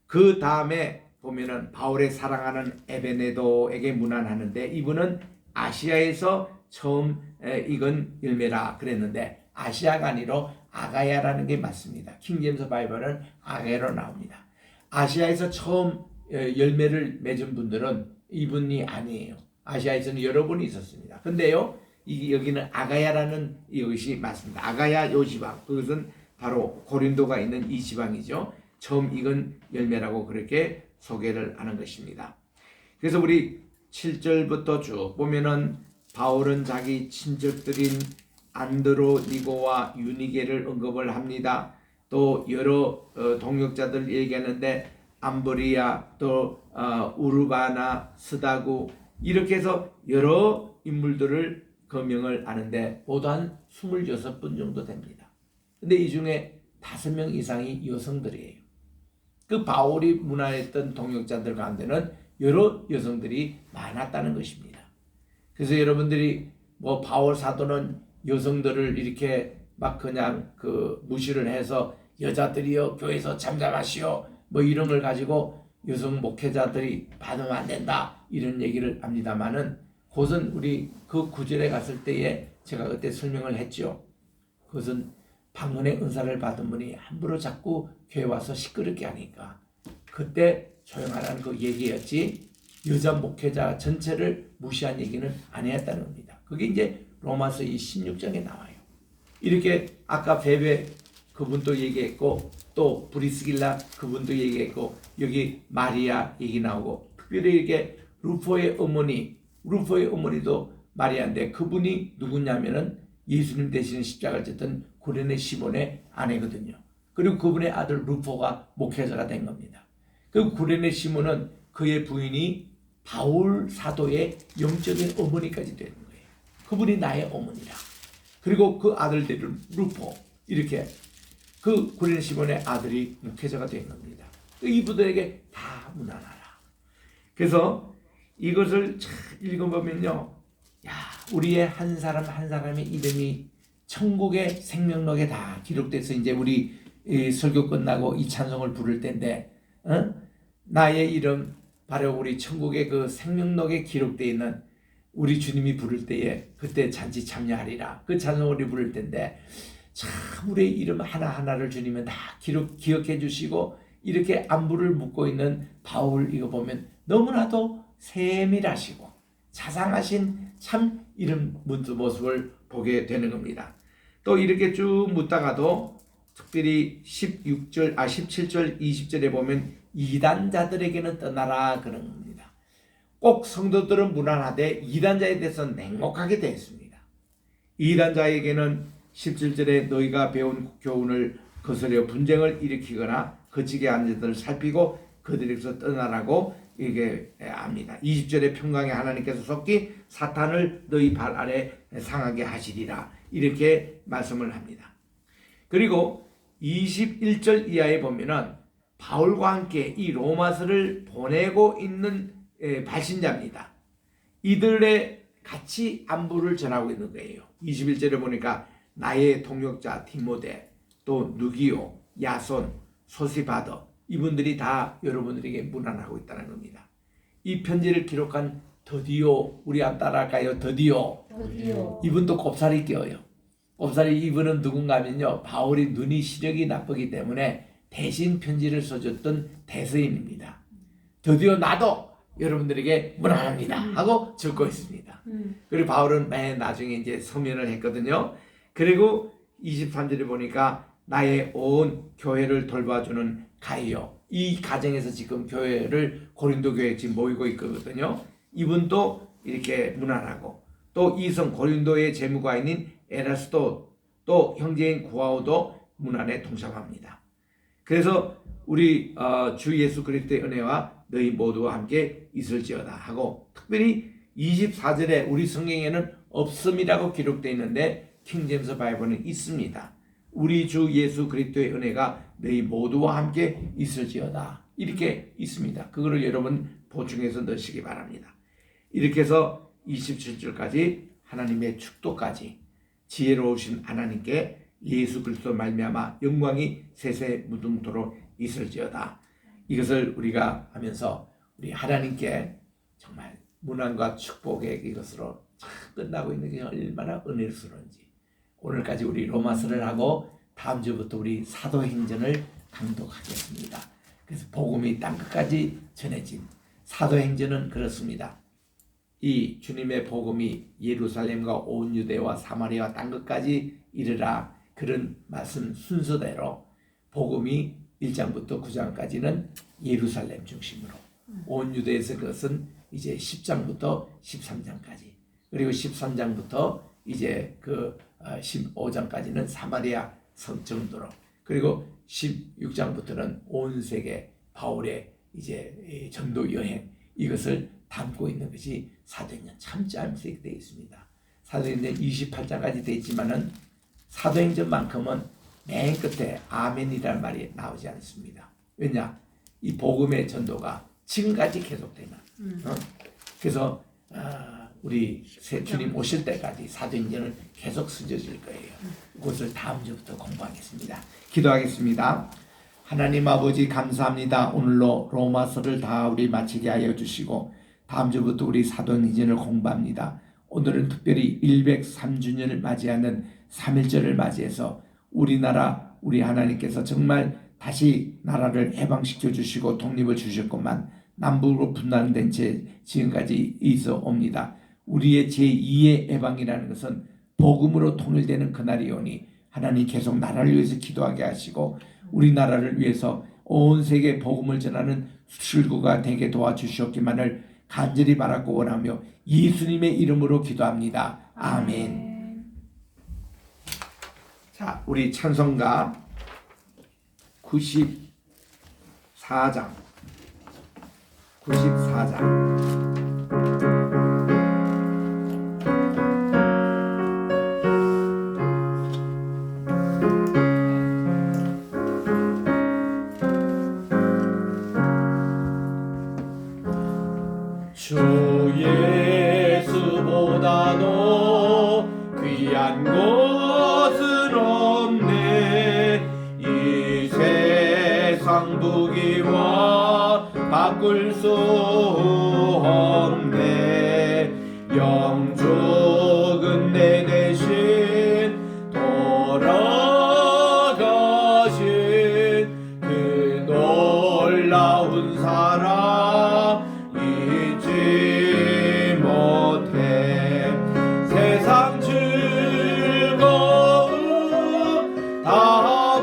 [SPEAKER 1] 그 다음에 보면은 바울의 사랑하는 에베네도에게 문안하는데 이분은 아시아에서 처음 익은 열매라 그랬는데 아시아가 아니라 아가야라는 게 맞습니다. 킹제임스 바이블은 아가야로 나옵니다. 아시아에서 처음 열매를 맺은 분들은 이분이 아니에요. 아시아에서는 여러 분이 있었습니다. 근데요, 여기는 아가야라는 이것이 맞습니다. 아가야 요 지방, 그것은 바로 고린도가 있는 이 지방이죠. 처음 익은 열매라고 그렇게 소개를 하는 것입니다. 그래서 우리 7절부터 쭉 보면은 바울은 자기 친척들인 안드로니고와 유니게를 언급을 합니다. 또 여러 동역자들 얘기하는데 암브리아 또 우르바나 스다구 이렇게 해서 여러 인물들을 거명을 하는데 모두 한 26분 정도 됩니다. 근데 이 중에 5명 이상이 여성들이에요. 그 바울이 문안했던 동역자들 가운데는 여러 여성들이 많았다는 것입니다. 그래서 여러분들이 뭐 바울 사도는 여성들을 이렇게 막 그냥 무시를 해서 여자들이요 교회에서 잠잠하시오 뭐 이런 걸 가지고 여성 목회자들이 받으면 안 된다 이런 얘기를 합니다만은 그것은 우리 그 구절에 갔을 때에 제가 그때 설명을 했죠. 그것은 방언의 은사를 받은 분이 함부로 자꾸 교회 와서 시끄럽게 하니까 그때 조용하라는 그 얘기였지 여자 목회자 전체를 무시한 얘기는 안 했다는 겁니다. 그게 이제 로마서 이 16장에 나와요. 이렇게 아까 베베 그분도 얘기했고 또 브리스길라 그분도 얘기했고 여기 마리아 얘기 나오고 특별히 이렇게 루포의 어머니도 마리아인데 그분이 누구냐면은 예수님 대신 십자가를 졌던 구레네 시몬의 아내거든요. 그리고 그분의 아들 루포가 목회자가 된 겁니다. 그 구레네 시몬은 그의 부인이 바울 사도의 영적인 어머니까지 되는 거예요. 그분이 나의 어머니라. 그리고 그 아들들이 루포, 이렇게 그 구레네 시몬의 아들이 목회자가 된 겁니다. 이분들에게 다 문안하라. 그래서 이것을 참 읽어보면요, 야, 우리의 한 사람 한 사람의 이름이 천국의 생명록에 다 기록돼서 이제 우리 설교 끝나고 이 찬송을 부를 텐데, 나의 이름 바로 우리 천국의 그 생명록에 기록되어 있는 우리 주님이 부를 때에 그때 잔치 참여하리라. 그 찬송을 부를 텐데 참 우리의 이름 하나하나를 주님은 다 기억해 주시고 이렇게 안부를 묻고 있는 바울 이거 보면 너무나도 세밀하시고 자상하신 참 이름 묻는 모습을 보게 되는 겁니다. 또 이렇게 쭉 묻다가도 특별히 17절 20절에 보면 이단자들에게는 떠나라 그런 겁니다. 꼭 성도들은 무난하되 이단자에 대해서 냉혹하게 되었습니다. 이단자에게는 17절에 너희가 배운 교훈을 거스려 분쟁을 일으키거나 거치게 한 자들을 살피고 그들에게서 떠나라고 얘기합니다. 20절에 평강의 하나님께서 속히 사탄을 너희 발 아래 상하게 하시리라 이렇게 말씀을 합니다. 그리고 21절 이하에 보면은 바울과 함께 이 로마서를 보내고 있는 발신자입니다. 이들의 같이 안부를 전하고 있는 거예요. 21절에 보니까 나의 동역자 디모데, 또 누기오, 야손, 소시바더 이분들이 다 여러분들에게 문안하고 있다는 겁니다. 이 편지를 기록한 더디오, 우리 안 따라할까요? 더디오. 이분도 곱살이 껴요. 곱살이 이분은 누군가 하면요, 바울이 눈이 시력이 나쁘기 때문에 대신 편지를 써줬던 대서인입니다. 드디어 나도 여러분들에게 문안합니다 하고 적고 있습니다. 그리고 바울은 맨 나중에 이제 서면을 했거든요. 그리고 23절에 보니까 나의 온 교회를 돌봐주는 가이오, 이 가정에서 지금 교회를 고린도 교회에 지금 모이고 있거든요. 이분도 이렇게 문안하고, 또 이성 고린도의 재무가인인 에라스도, 또 형제인 구아오도 문안에 동참합니다. 그래서 우리 주 예수 그리스도의 은혜와 너희 모두와 함께 있을지어다 하고, 특별히 24절에 우리 성경에는 없음이라고 기록되어 있는데 킹제임스 바이블은 있습니다. 우리 주 예수 그리스도의 은혜가 너희 모두와 함께 있을지어다 이렇게 있습니다. 그거를 여러분 보충해서 넣으시기 바랍니다. 이렇게 해서 27절까지 하나님의 축도까지 지혜로우신 하나님께 예수 그리스도 말미암아 영광이 세세 무궁토록 있을지어다. 이것을 우리가 하면서 우리 하나님께 정말 문안과 축복의 이것으로 끝나고 있는 게 얼마나 은혜스러운지, 오늘까지 우리 로마서를 하고 다음 주부터 우리 사도행전을 강독하겠습니다. 그래서 복음이 땅끝까지 전해진 사도행전은 그렇습니다. 이 주님의 복음이 예루살렘과 온 유대와 사마리아와 땅끝까지 이르라, 그런 말씀 순서대로 복음이 1장부터 9장까지는 예루살렘 중심으로, 온 유대에서 그것은 이제 10장부터 13장까지, 그리고 13장부터 이제 그 15장까지는 사마리아 성 정도로, 그리고 16장부터는 온 세계 바울의 이제 전도 여행, 이것을 담고 있는 것이 사도행전 참 짧게 되어 있습니다. 사도행전 28장까지 되어 있지만은 사도행전만큼은 맨 끝에 아멘이라는 말이 나오지 않습니다. 왜냐? 이 복음의 전도가 지금까지 계속되는. 그래서 우리 주님 오실 때까지 사도행전을 계속 쓰여질 거예요. 그것을 다음 주부터 공부하겠습니다. 기도하겠습니다. 하나님 아버지 감사합니다. 오늘로 로마서를 다 우리 마치게 하여 주시고 다음 주부터 우리 사도행전을 공부합니다. 오늘은 특별히 103주년을 맞이하는 3.1절을 맞이해서 우리나라 우리 하나님께서 정말 다시 나라를 해방시켜 주시고 독립을 주셨건만 남북으로 분단된 채 지금까지 있어 옵니다. 우리의 제2의 해방이라는 것은 복음으로 통일되는 그날이 오니 하나님 계속 나라를 위해서 기도하게 하시고 우리나라를 위해서 온 세계에 복음을 전하는 출구가 되게 도와주시옵기만을 간절히 바라고 원하며 예수님의 이름으로 기도합니다. 아멘. 자, 우리 찬송가 94장 94장
[SPEAKER 2] 주 예수보다도 귀한 것은 없네. 이 세상 부귀와 바꿀 수 없네. 영족은 내 대신 돌아가신 그 놀라운 사랑 잊지 못해. 세상 즐거움 다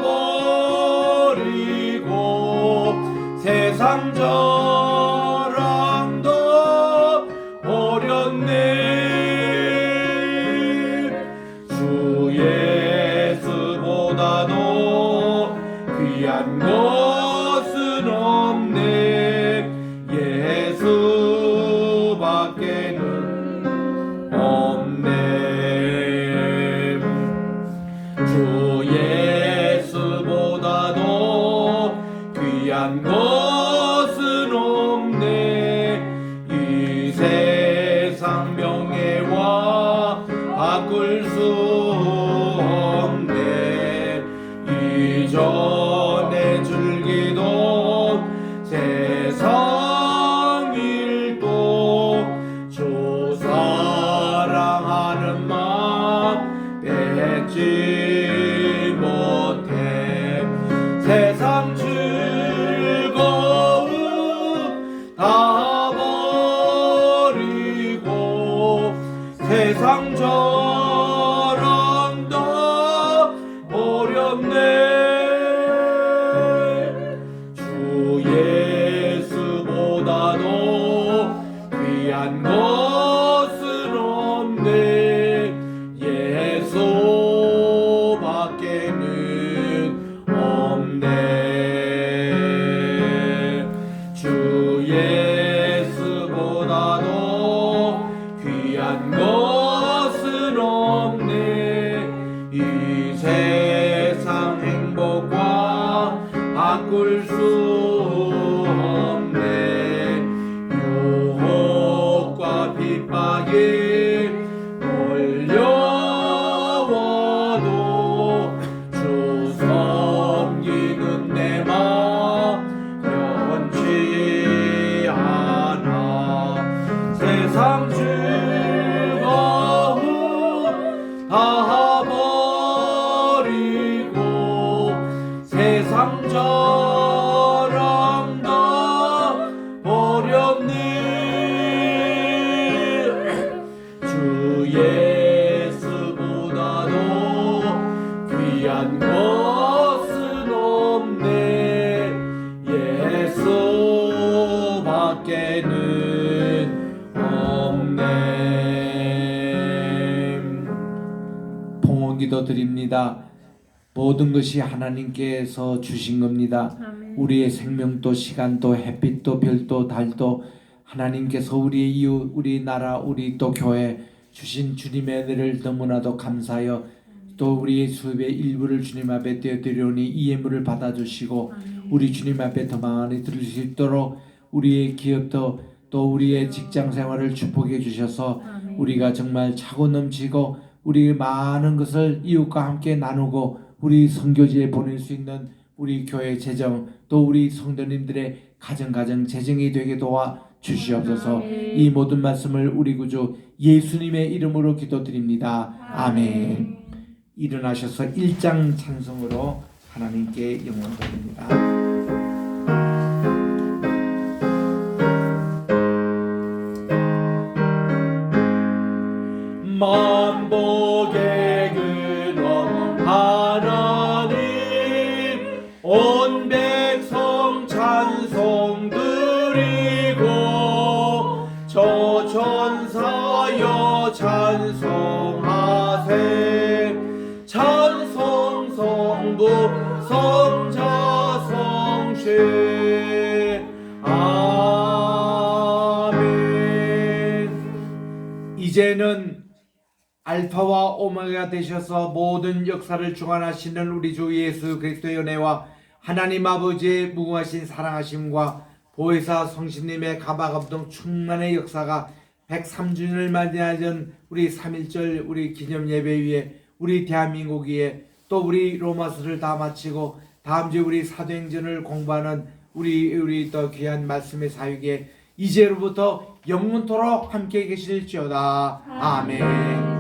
[SPEAKER 2] 버리고 세상 자랑도 버렸네. 주 예수보다도 귀한 것은 없네. 예수밖에는 없네. 주 예수보다도 귀한 것은 없네. 이 세상 명예와 바꿀 수 없네. 이전에 즐기던 세상 일도 주 사랑하는 마음 뺏지 못해. 세상 즐거움 다 버리고 세상 자랑도 버렸네. 주 예수보다도 귀한 것은 없네. 예수밖에는 없네. 주 예수보다도 귀한 것은 없네. 이 세상 행복과 바꿀 수 없네. 유혹과 핍박이 몰려와도 주 섬기는 내 마음 변치 않아. 세상 즐거움 다 버리고 세상 자랑도 버렸네. 주 예수보다도 귀한 것은 없네. 예수밖에는 없네.
[SPEAKER 1] 봉헌기도 드립니다. 모든 것이 하나님께서 주신 겁니다.
[SPEAKER 3] 아멘.
[SPEAKER 1] 우리의 생명도 시간도 햇빛도 별도 달도 하나님께서 우리의 이웃, 우리 나라, 우리 또 교회 주신 주님의 은혜를 너무나도 감사하여 또 우리의 수입의 일부를 주님 앞에 떼어드리오니 이 예물을 받아주시고 우리 주님 앞에 더 많이 드릴 수 있도록 우리의 기업도 또 우리의 직장 생활을 축복해 주셔서 우리가 정말 차고 넘치고 우리 많은 것을 이웃과 함께 나누고 우리 선교지에 보낼 수 있는 우리 교회 재정 또 우리 성도님들의 가정 재정이 되게 도와 주시옵소서. 이 모든 말씀을 우리 구주 예수님의 이름으로 기도드립니다. 아멘. 일어나셔서 1장 찬송으로 하나님께 영광 돌립니다.
[SPEAKER 2] 만복의 근원 하나님 온 백성 찬송 드리고 저 천사여 찬송하세 찬송 주옵소서. 아멘.
[SPEAKER 1] 이제는 알파와 오메가 되셔서 모든 역사를 주관하시는 우리 주 예수 그리스도의 은혜와 하나님 아버지의 무궁하신 사랑하심과 보혜사 성신님의 가마감동 충만의 역사가 103주년을 맞이하는 우리 3.1절 우리 기념 예배 위에 우리 대한민국 위에 또 우리 로마서를 다 마치고 다음 주에 우리 사도행전을 공부하는 우리 또 귀한 말씀의 사역에 이제로부터 영원토록 함께 계실지어다. 아멘.